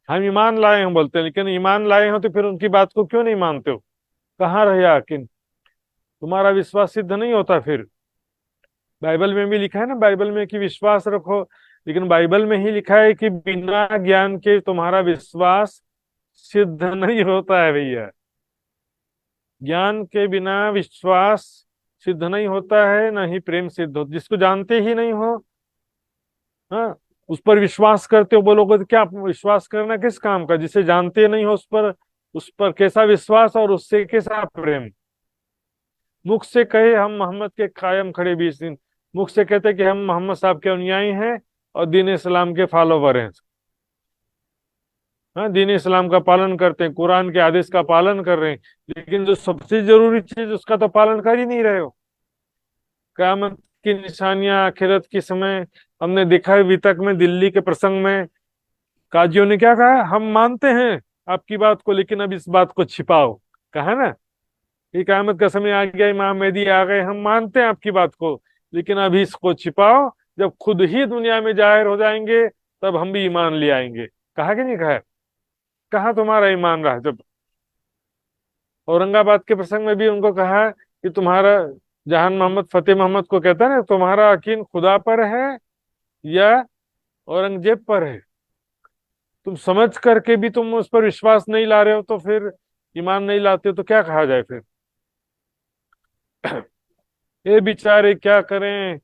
हम ईमान लाए हैं बोलते हैं, लेकिन ईमान लाए हो तो फिर उनकी बात को क्यों नहीं मानते हो। कहाँ रह यकीन, तुम्हारा विश्वास सिद्ध नहीं होता। फिर बाइबल में भी लिखा है ना, बाइबल में कि विश्वास रखो, लेकिन बाइबल में ही लिखा है कि बिना ज्ञान के तुम्हारा विश्वास सिद्ध नहीं होता है भैया। ज्ञान के बिना विश्वास सिद्ध नहीं होता है, ना ही प्रेम सिद्ध होता। जिसको जानते ही नहीं हो, हाँ, उस पर विश्वास करते हो, बोलोगे तो क्या विश्वास करना किस काम का। जिसे जानते नहीं हो उस पर कैसा विश्वास और उससे कैसा प्रेम। मुख से कहे हम मोहम्मद के कायम खड़े 20 दिन, मुख से कहते कि हम मोहम्मद साहब के अनुयायी हैं और दीन इस्लाम के फॉलोवर हैं। हाँ, दीन इस्लाम का पालन करते हैं, कुरान के आदेश का पालन कर रहे हैं, लेकिन जो सबसे जरूरी चीज उसका तो पालन कर ही नहीं रहे हो। क़यामत की निशानियां आखिरत के समय हमने देखा है। वितक में दिल्ली के प्रसंग में काजियों ने क्या कहा, हम मानते हैं आपकी बात को, लेकिन अब इस बात को छिपाओ। कहा ना कि क़यामत का समय आ गया, इमाम मेहदी आ गए, हम मानते हैं आपकी बात को, लेकिन अभी इसको छिपाओ, जब खुद ही दुनिया में जाहिर हो जाएंगे तब हम भी ईमान ले आएंगे। कहा कि नहीं कहा। कहाँ तुम्हारा ईमान रहा। जब औरंगाबाद के प्रसंग में भी उनको कहा कि तुम्हारा, जहान मोहम्मद फतेह मोहम्मद को कहता है ना, तुम्हारा यकीन खुदा पर है या औरंगजेब पर है। तुम समझ करके भी तुम उस पर विश्वास नहीं ला रहे हो, तो फिर ईमान नहीं लाते तो क्या कहा जाए फिर। ये बेचारे क्या करें,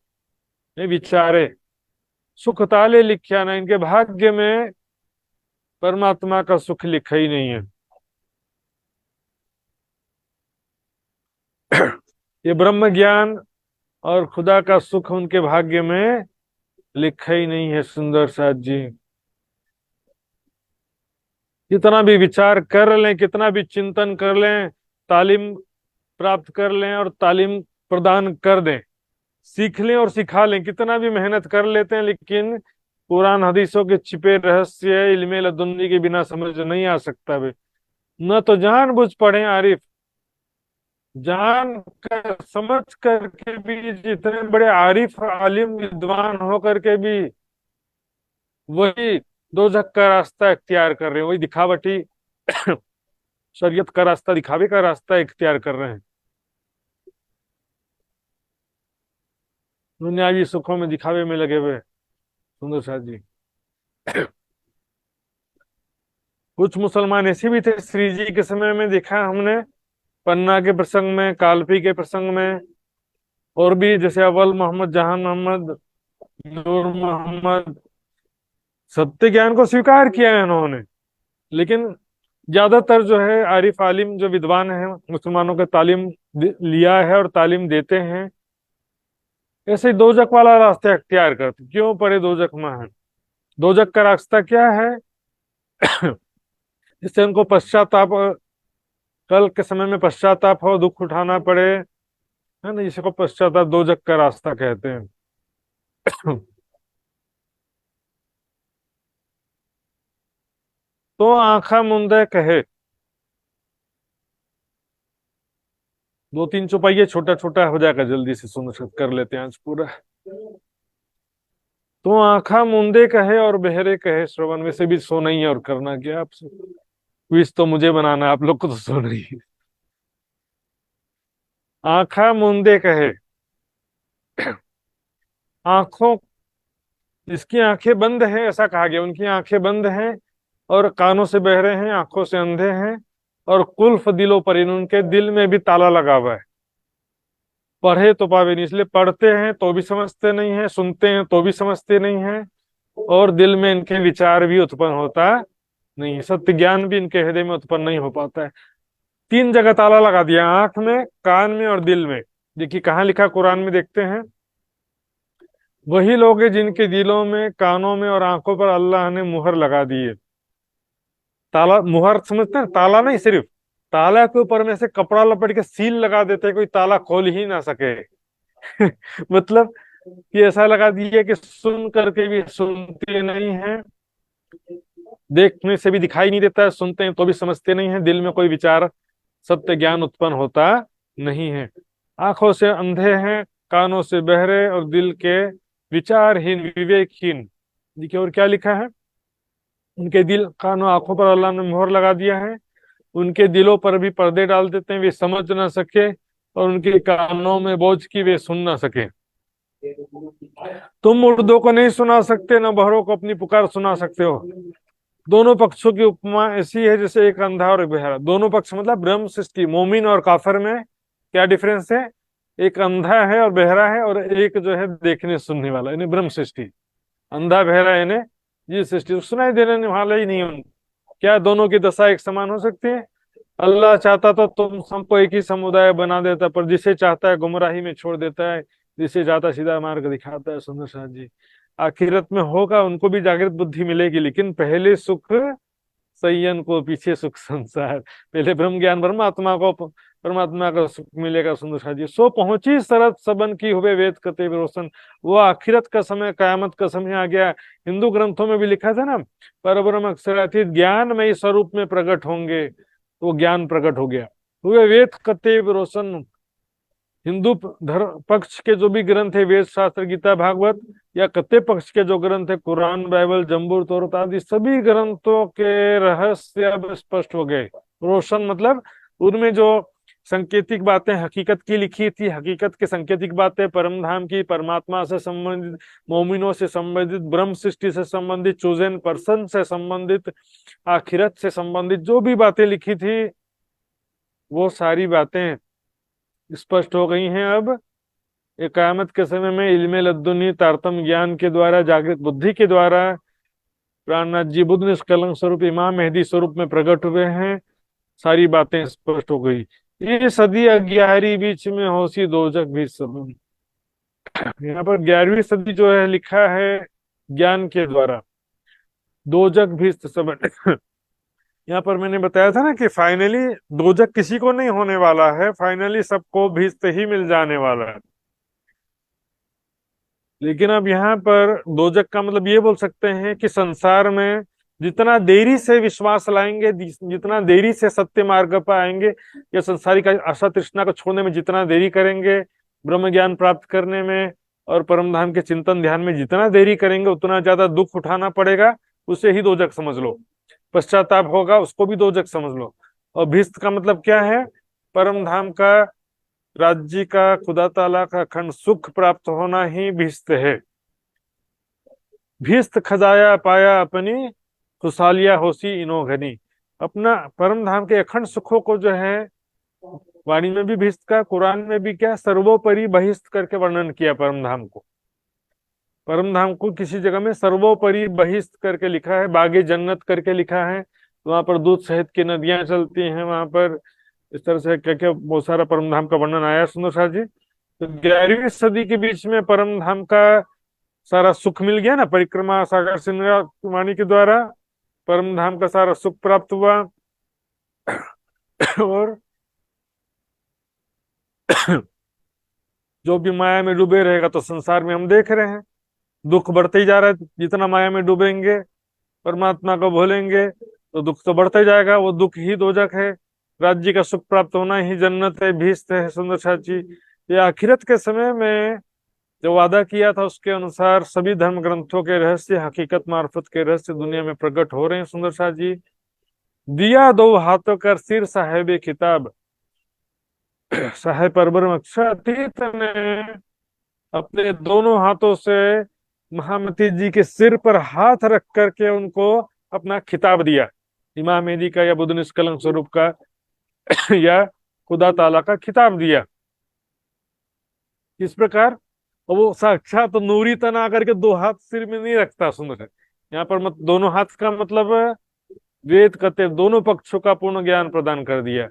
ये बेचारे सुख ताले लिखा ना, इनके भाग्य में परमात्मा का सुख लिखा ही नहीं है। ये ब्रह्म ज्ञान और खुदा का सुख उनके भाग्य में लिखा ही नहीं है। सुंदर साथ जी, कितना भी विचार कर लें, कितना भी चिंतन कर लें, तालीम प्राप्त कर लें और तालीम प्रदान कर दें, सीख लें और सिखा लें, कितना भी मेहनत कर लेते हैं, लेकिन कुरान हदीसों के छिपे रहस्य इल्मे लदुन्नी के बिना समझ नहीं आ सकता। वे न तो जानबूझ पढ़े आरिफ, जान कर समझ करके भी, जितने बड़े आरिफ आलिम विद्वान हो करके भी वही दोजख का रास्ता इख्तियार कर रहे हैं, वही दिखावटी शरीयत का रास्ता, दिखावे का रास्ता इख्तियार कर रहे हैं। दुनियावी सुखों में दिखावे में लगे हुए। सुंदर साथ जी, कुछ मुसलमान ऐसे भी थे श्री जी के समय में, देखा हमने पन्ना के प्रसंग में, कालपी के प्रसंग में, और भी जैसे अव्वल मोहम्मद, जहान मोहम्मद, नूर मोहम्मद, सत्य ज्ञान को स्वीकार किया है उन्होंने, लेकिन ज्यादातर जो है आरिफ आलिम जो विद्वान हैं मुसलमानों के तालीम लिया है और तालीम देते हैं, ऐसे ही दोजक वाला रास्ता अख्तियार करते। क्यों पड़े दोजक में है। दोजक का रास्ता क्या है। जिससे उनको पश्चाताप, कल के समय में पश्चाताप हो, दुख उठाना पड़े, है ना, इसी को पश्चाताप दोजक का रास्ता कहते हैं। तो आंखा मुंदे कहे, दो तीन चौपाइया, छोटा छोटा हो जाएगा, जल्दी से सुन कर लेते हैं आज पूरा। तो आंखा मुंदे कहे और बहरे कहे श्रवण, में से भी सोना ही है और करना क्या आपसे, क्विज तो मुझे बनाना है, आप लोग को तो सोना ही है। आंखा मुंदे कहे, आंखों, जिसकी आंखें बंद हैं, ऐसा कहा गया, उनकी आंखें बंद हैं और कानों से बहरे हैं, आंखों से अंधे हैं, और कुल्फ दिलों पर, उनके दिल में भी ताला लगा हुआ है। पढ़े तो पावे नहीं, इसलिए पढ़ते हैं तो भी समझते नहीं है, सुनते हैं तो भी समझते नहीं है, और दिल में इनके विचार भी उत्पन्न होता नहीं, सत्य ज्ञान भी इनके हृदय में उत्पन्न नहीं हो पाता है। तीन जगह ताला लगा दिया, आंख में, कान में और दिल में। देखिए कहाँ लिखा कुरान में, देखते हैं। वही लोग हैं जिनके दिलों में, कानों में और आंखों पर अल्लाह ने मुहर लगा दी है। ताला, मुहर समझते हैं, ताला नहीं, सिर्फ ताला के ऊपर में से कपड़ा लपेट के सील लगा देते, कोई ताला खोल ही ना सके। मतलब कि ऐसा लगा दिया कि सुन करके भी सुनते नहीं है, देखने से भी दिखाई नहीं देता है, सुनते हैं तो भी समझते नहीं है, दिल में कोई विचार, सत्य ज्ञान उत्पन्न होता नहीं है। आंखों से अंधे हैं, कानों से बहरे और दिल के विचारहीन, विवेकहीन। देखिए और क्या लिखा है, उनके दिल, कानों, आंखों पर अल्लाह ने मोहर लगा दिया है, उनके दिलों पर भी पर्दे डाल देते हैं, वे समझ ना सके, और उनके कानों में बोझ की, वे सुन ना सके। तुम मुर्दों को नहीं सुना सकते, न बहरों को अपनी पुकार सुना सकते हो। दोनों पक्षों की उपमा ऐसी है जैसे एक अंधा और एक बहरा। दोनों पक्ष मतलब ब्रह्म सृष्टि, मोमिन और काफिर में क्या डिफरेंस है, एक अंधा है और बहरा है, और एक जो है देखने सुनने वाला, यानी ब्रह्म सृष्टि। अंधा बहरा यानी ये सृष्टि, सुनाई देने वाला ही नहीं है। क्या दोनों की दशा एक समान हो सकती है? अल्लाह चाहता तो तुम सबको एक ही समुदाय बना देता, पर जिसे चाहता है गुमराही में छोड़ देता है, जिसे चाहता सीधा मार्ग दिखाता है। सुंदर साथ जी, आखिरत में होगा, उनको भी जागृत बुद्धि मिलेगी, लेकिन पहले सुख संयन को, पीछे सुख संसार। पहले ब्रह्म ज्ञान, परमात्मा को, परमात्मा का सुख मिलेगा। सुंदर साथ जी, सो पहुंची शरत सबन की हुए वेद कते रोशन। वो आखिरत का समय, कयामत का समय आ गया। हिंदू ग्रंथों में भी लिखा था ना, परब्रह्म अक्षरातीत ज्ञानमय स्वरूप में प्रकट होंगे, तो ज्ञान प्रकट हो गया। हुए वेद कते रोशन। हिंदू धर्म पक्ष के जो भी ग्रंथ है, वेद, शास्त्र, गीता, भागवत, या कत्ते पक्ष के जो ग्रंथ है, कुरान, बाइबल, जंबूर, तौरात आदि, सभी ग्रंथों के रहस्य अब स्पष्ट हो गए। रोशन मतलब उनमें जो संकेतिक बातें हकीकत की लिखी थी, हकीकत के संकेतिक बातें, परम धाम की, परमात्मा से संबंधित, मोमिनों से संबंधित, ब्रह्म सृष्टि से संबंधित, चोजन पर्सन से संबंधित, आखिरत से संबंधित जो भी बातें लिखी थी, वो सारी बातें स्पष्ट हो गई हैं। अब ये कयामत के समय में इल्मे लद्दुनी, तारतम ज्ञान के द्वारा, जागृत बुद्धि के द्वारा प्राणनाथ जी बुद्ध निष्कलंक स्वरूप, इमाम मेहदी स्वरूप में प्रकट हुए हैं। सारी बातें स्पष्ट हो गई। ये सदी 11वीं बीच में होसी दोजक भी सब। यहाँ पर 11वीं सदी जो है लिखा है ज्ञान के द्वारा, दोजक भी सब। यहाँ पर मैंने बताया था ना कि फाइनली दोजक किसी को नहीं होने वाला है, फाइनली सबको भिस्त ही मिल जाने वाला है। लेकिन अब यहाँ पर दोजक का मतलब ये बोल सकते हैं कि संसार में जितना देरी से विश्वास लाएंगे, जितना देरी से सत्य मार्ग पर आएंगे, या संसारिक आशा तृष्णा को छोड़ने में जितना देरी करेंगे, ब्रह्म ज्ञान प्राप्त करने में और परम धाम के चिंतन ध्यान में जितना देरी करेंगे, उतना ज्यादा दुख उठाना पड़ेगा। उसे ही दोजक समझ लो। पश्चाताप होगा, उसको भी दोजक समझ लो। और भिस्त का मतलब क्या है? परम धाम का, राज्य का, खुदा ताला का अखंड सुख प्राप्त होना ही भिस्त है। भिस्त खजाया पाया अपनी, खुशहालिया होसी इनो घनी। अपना परम धाम के अखंड सुखों को जो है, वाणी में भी भिस्त का, कुरान में भी क्या, सर्वोपरि बहिष्ठ करके वर्णन किया परम धाम को। परम धाम को किसी जगह में सर्वोपरि बहिष्ठ करके लिखा है, बागे जन्नत करके लिखा है। वहां पर दूध शहद की नदियां चलती हैं, वहां पर इस तरह से क्या क्या बहुत सारा परम धाम का वर्णन आया। सुंदर साथ जी, तो 11वीं सदी के बीच में परम धाम का सारा सुख मिल गया ना, परिक्रमा सागर सिंह वाणी के द्वारा। परम धाम का सारा सुख प्राप्त हुआ। और जो भी माया में डूबे रहेगा, तो संसार में हम देख रहे हैं दुख बढ़ते ही जा रहा है। जितना माया में डूबेंगे, परमात्मा को भूलेंगे, तो दुख तो बढ़ते जाएगा। वो दुख ही दोजख है, राज्य का सुख प्राप्त होना ही जन्नत है, भीष्ट है। सुंदर साथ जी, ये आखिरत के समय में जो वादा किया था, उसके अनुसार सभी धर्म ग्रंथों के रहस्य, हकीकत मार्फत के रहस्य दुनिया में प्रकट हो रहे हैं। सुंदर साथ जी, दिया दो हाथों कर सिर साहेब किताब, साहेब परब्रह्म अक्षरातीत ने अपने दोनों हाथों से महामती जी के सिर पर हाथ रख करके उनको अपना खिताब दिया, इमाम मेहदी का या बुद्ध निष्कलंक स्वरूप का या खुदा ताला का खिताब दिया। इस प्रकार वो साक्षात तो नूरी तना करके दो हाथ सिर में नहीं रखता। सुंदर है, यहाँ पर दोनों हाथ का मतलब वेद कहते दोनों पक्षों का पूर्ण ज्ञान प्रदान कर दिया।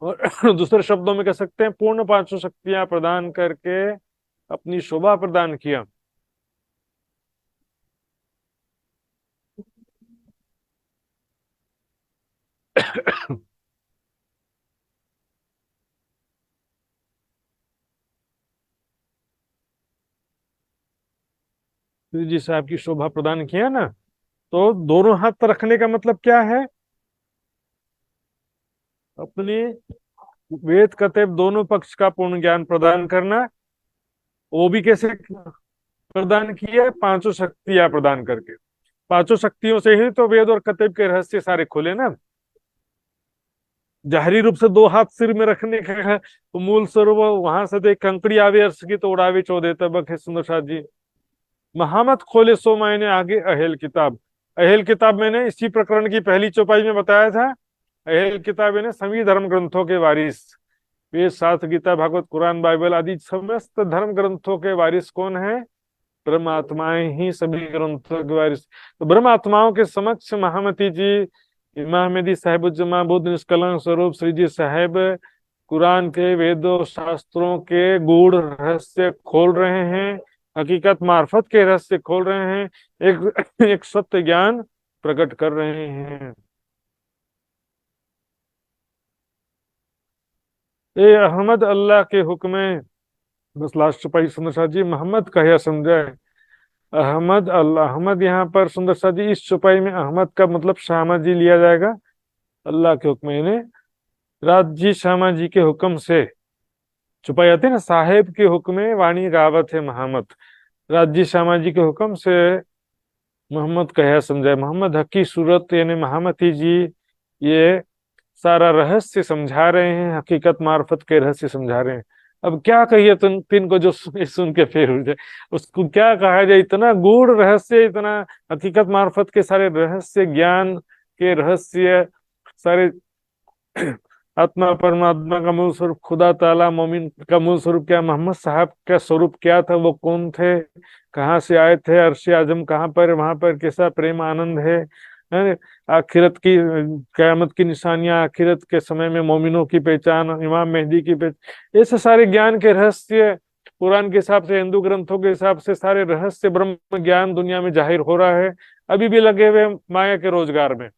और दूसरे शब्दों में कह सकते हैं पूर्ण पांचों शक्तियां प्रदान करके अपनी शोभा प्रदान किया। जी साहब की शोभा प्रदान किया ना। तो दोनों हाथ रखने का मतलब क्या है? अपने वेद कहते दोनों पक्ष का पूर्ण ज्ञान प्रदान करना। वो भी कैसे प्रदान किया? पांचों शक्तियां प्रदान करके। पांचों शक्तियों से ही तो वेद और कतेब के रहस्य सारे खुले ना। जाहिरी रूप से दो हाथ सिर में रखने का है, तो मूल स्वरूप वहां से देख कंकड़ी आवे अर्श की तो उड़ावे चौदह तबक है। सुंदर साथ जी, महामत खोले सो मैंने आगे अहेल किताब। अहेल किताब मैंने इसी प्रकरण की पहली चौपाई में बताया था। अहेल किताब यानी सभी धर्म ग्रंथों के वारिस। वेद, शास्त्र, गीता, भागवत, कुरान, बाइबल आदि समस्त धर्म ग्रंथों के वारिस कौन है? ब्रह्म आत्माएं ही सभी ग्रंथों के वारिस। तो ब्रह्म आत्माओं के समक्ष महामती जी, इमाम मेहदी साहिबुज्जमा बुद्ध निष्कलंक स्वरूप श्री जी साहेब कुरान के, वेदों, शास्त्रों के गूढ़ रहस्य खोल रहे हैं, हकीकत मार्फत के रहस्य खोल रहे हैं, एक सत्य ज्ञान प्रकट कर रहे हैं। ए अहमद अल्लाह के हुक्म, बस लास्ट चौपाई सुंदर साथ जी, मोहम्मद कहिया समझाए। अहमद अल्लाह, अहमद यहाँ पर सुंदर साथ जी इस चौपाई में अहमद का मतलब श्यामा जी लिया जाएगा। अल्लाह के हुक्म यानी राज जी श्यामा जी के हुक्म से। चौपाई आती है ना, साहेब के हुक्म वाणी गावत है मोहम्मद। राज जी श्यामा जी के हुक्म से मोहम्मद कहिया समझाए। मोहम्मद हकी सूरत यानी महामती जी ये सारा रहस्य समझा रहे हैं, हकीकत मार्फत के रहस्य समझा रहे हैं। अब क्या कहिए तुम पिन को जो सुन के फेर उड़ जाए, उसको क्या कहा जाए? इतना गूढ़ रहस्य, इतना हकीकत मार्फत के सारे रहस्य, ज्ञान के रहस्य सारे। आत्मा परमात्मा का मूल स्वरूप खुदा ताला, मोमिन का मूल स्वरूप क्या, मोहम्मद साहब का स्वरूप क्या था, वो कौन थे, कहाँ से आए थे, अर्श आजम कहाँ पर, वहां पर कैसा प्रेम आनंद है, आखिरत की कयामत की निशानियां, आखिरत के समय में मोमिनों की पहचान, इमाम मेहदी की पहचान, ऐसे सारे ज्ञान के रहस्य कुरान के हिसाब से, हिंदू ग्रंथों के हिसाब से सारे रहस्य ब्रह्म ज्ञान दुनिया में जाहिर हो रहा है। अभी भी लगे हुए माया के रोजगार में,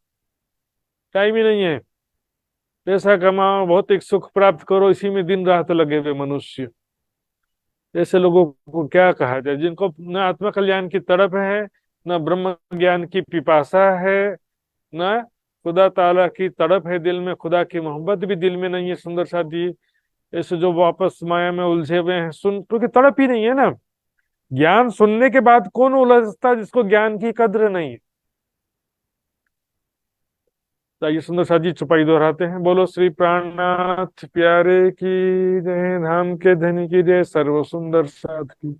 टाइम ही नहीं है। पैसा कमाओ, भौतिक सुख प्राप्त करो, इसी में दिन रात लगे हुए मनुष्य। ऐसे लोगों को क्या कहा जाए, जिनको न आत्मा कल्याण की तड़प है, न ब्रह्म ज्ञान की पिपासा है, न खुदा ताला की तड़प है दिल में, खुदा की मोहब्बत भी दिल में नहीं है। सुंदर साथ जी, ऐसे जो वापस माया में उलझे हुए हैं, सुन क्योंकि तड़प ही नहीं है ना। ज्ञान सुनने के बाद कौन उलझता जिसको ज्ञान की कद्र नहीं है? आइए सुंदर साथ जी चौपाई दोहराते हैं। बोलो श्री प्राणनाथ प्यारे की जय, धाम के धनी की जय, सर्व सुंदर साथ की।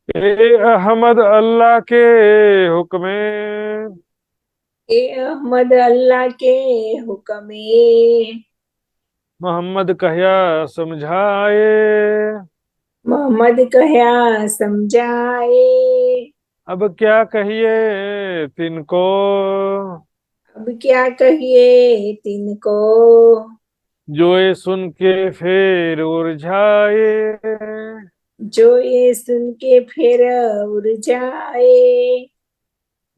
ए अहमद अल्लाह के हुक्मे, ए अहमद अल्लाह के हुक्मे, मोहम्मद कहया समझाए। मोहम्मद कहया समझाए। अब क्या कहिए तिनको, अब क्या कहिए तिनको, जो ये सुन के फिर उलझाए। जो ये सुन के फिर उड़ जाए।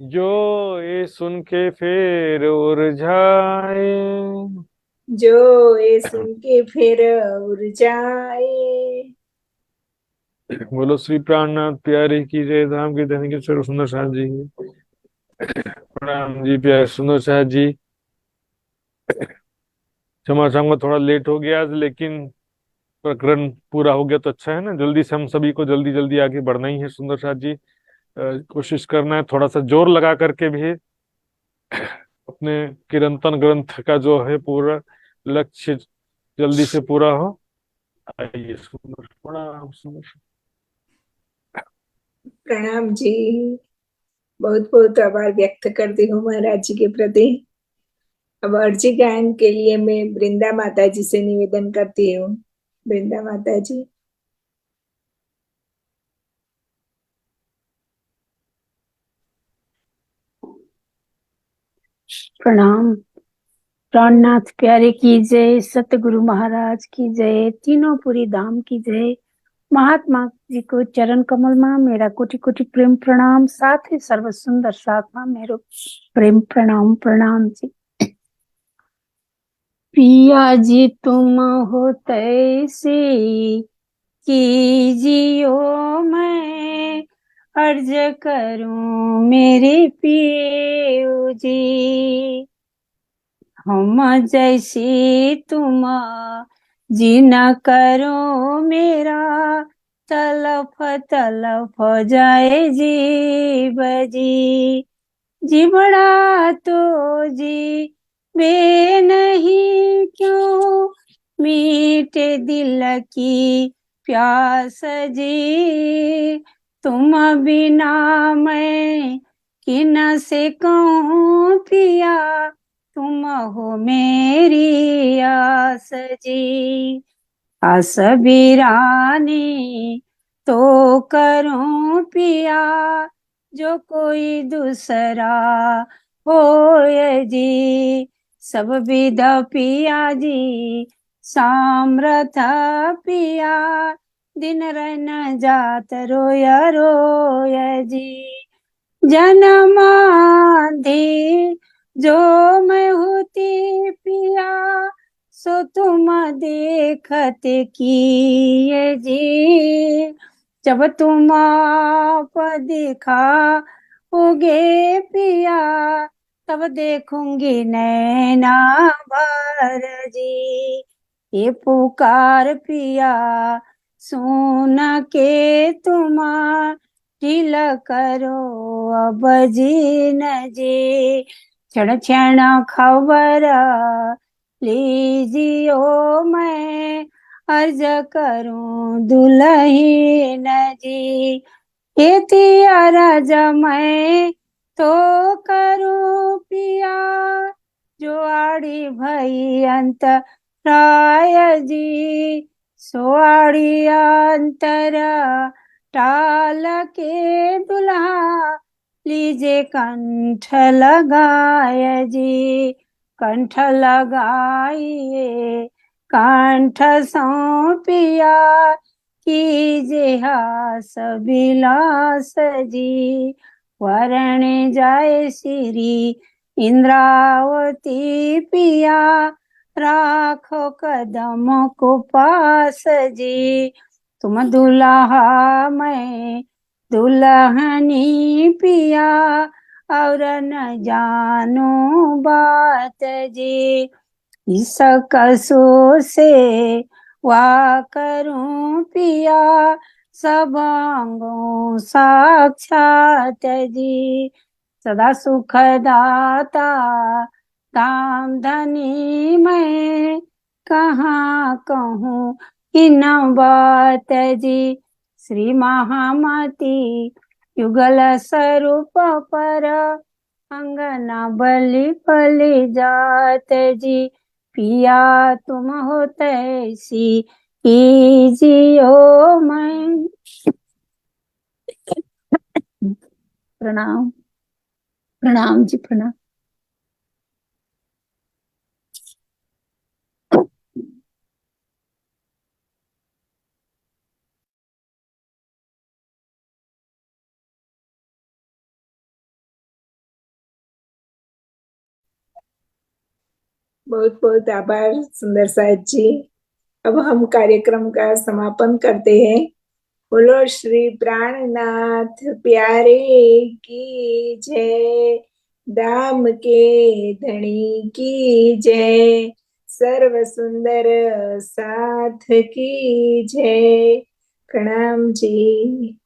जो ये सुन के फिर उलझाए। जो ये सुन के फिर उड़ जाए। बोलो श्री प्राणनाथ प्यारे की जय, धाम की धन की सर्व सुंदर साथ जी की। प्रणाम जी प्यारे सुंदर साथ जी। क्षमा चाहूंगा थोड़ा लेट हो गया आज, लेकिन प्रकरण पूरा हो गया तो अच्छा है ना। जल्दी से हम सभी को जल्दी जल्दी आगे बढ़ना ही है सुंदर साथ जी। कोशिश करना है थोड़ा सा जोर लगा करके भी अपने किरंतन ग्रंथ का जो है पूरा लक्ष्य जल्दी से पूरा हो। आइए सुंदर प्रणाम सुंदर। प्रणाम जी। बहुत बहुत आभार व्यक्त करती हूँ महाराज जी के प्रति। अब अर्जी गायन के लिए मैं वृंदा माता जी से निवेदन करती हूँ। वृंदा माता जी। प्रणाम। प्राणनाथ प्यारे की जय, सतगुरु महाराज की जय, तीनों पुरी धाम की जय। महात्मा जी को चरण कमल में मेरा कोटि कोटि प्रेम प्रणाम, साथ ही सर्व सुंदर साथ में मेरो प्रेम प्रणाम। प्रणाम जी। पिया जी तुम हो तैसे कीजियो, मैं अर्ज करूं मेरे पियो जी। हम जैसी तुम जी न करो मेरा, तलफ तलफ जाए जीव जी। जी बड़ा तो जी बे नहीं क्यों, मीठे दिल की प्यास जी। तुम बिना मैं किन से कहूँ पिया, तुम हो मेरी आस जी। आस बिरानी तो करूं पिया, जो कोई दूसरा होए जी। सब विध पिया जी सामरथ पिया, दिन रन जात रोया रोया जी। जन्मादि जो मैं होती पिया, सो तुम देखत किए जी। जब तुम आप दिखा होगे पिया, तब देखूंगी नैना भर जी। ये पुकार पिया सुन के तुम, ढील करो अब जी न जी। क्षण क्षण खबर लीजियो, मैं अर्ज करूं दुल्हीन जी। इति अरज मैं तो करूं पिया, जो आड़ी भई अंत राय जी। सो आड़ी अंतर टाल के दुल्हा, लीजे कंठ लगाय जी। कंठ लगाइए कंठ सौंपिया, कीजे हास विलास जी। वरण जाय श्री इंद्रावती पिया, राखो कदम को पास जी। तुम दुल्हा मैं दुल्हनी पिया, और न जानो बात जी। इस कसो से वा करूं पिया, सब अंगों साक्षात जी। सदा सुख दाता दाम धनी, मैं कहाँ कहूँ इन बात जी। श्री महामती युगल स्वरूप पर, अंगना बलि फलि जात जी। पिया तुम हो तैसी कीजियो मैं। प्रणाम। प्रणाम जी प्रणाम। बहुत बहुत आभार सुंदर साथ जी। अब हम कार्यक्रम का समापन करते हैं। बोलो श्री प्राणनाथ प्यारे की जय, दाम के धनी की जय, सर्व सुंदर साथ की जय। प्रणाम जी।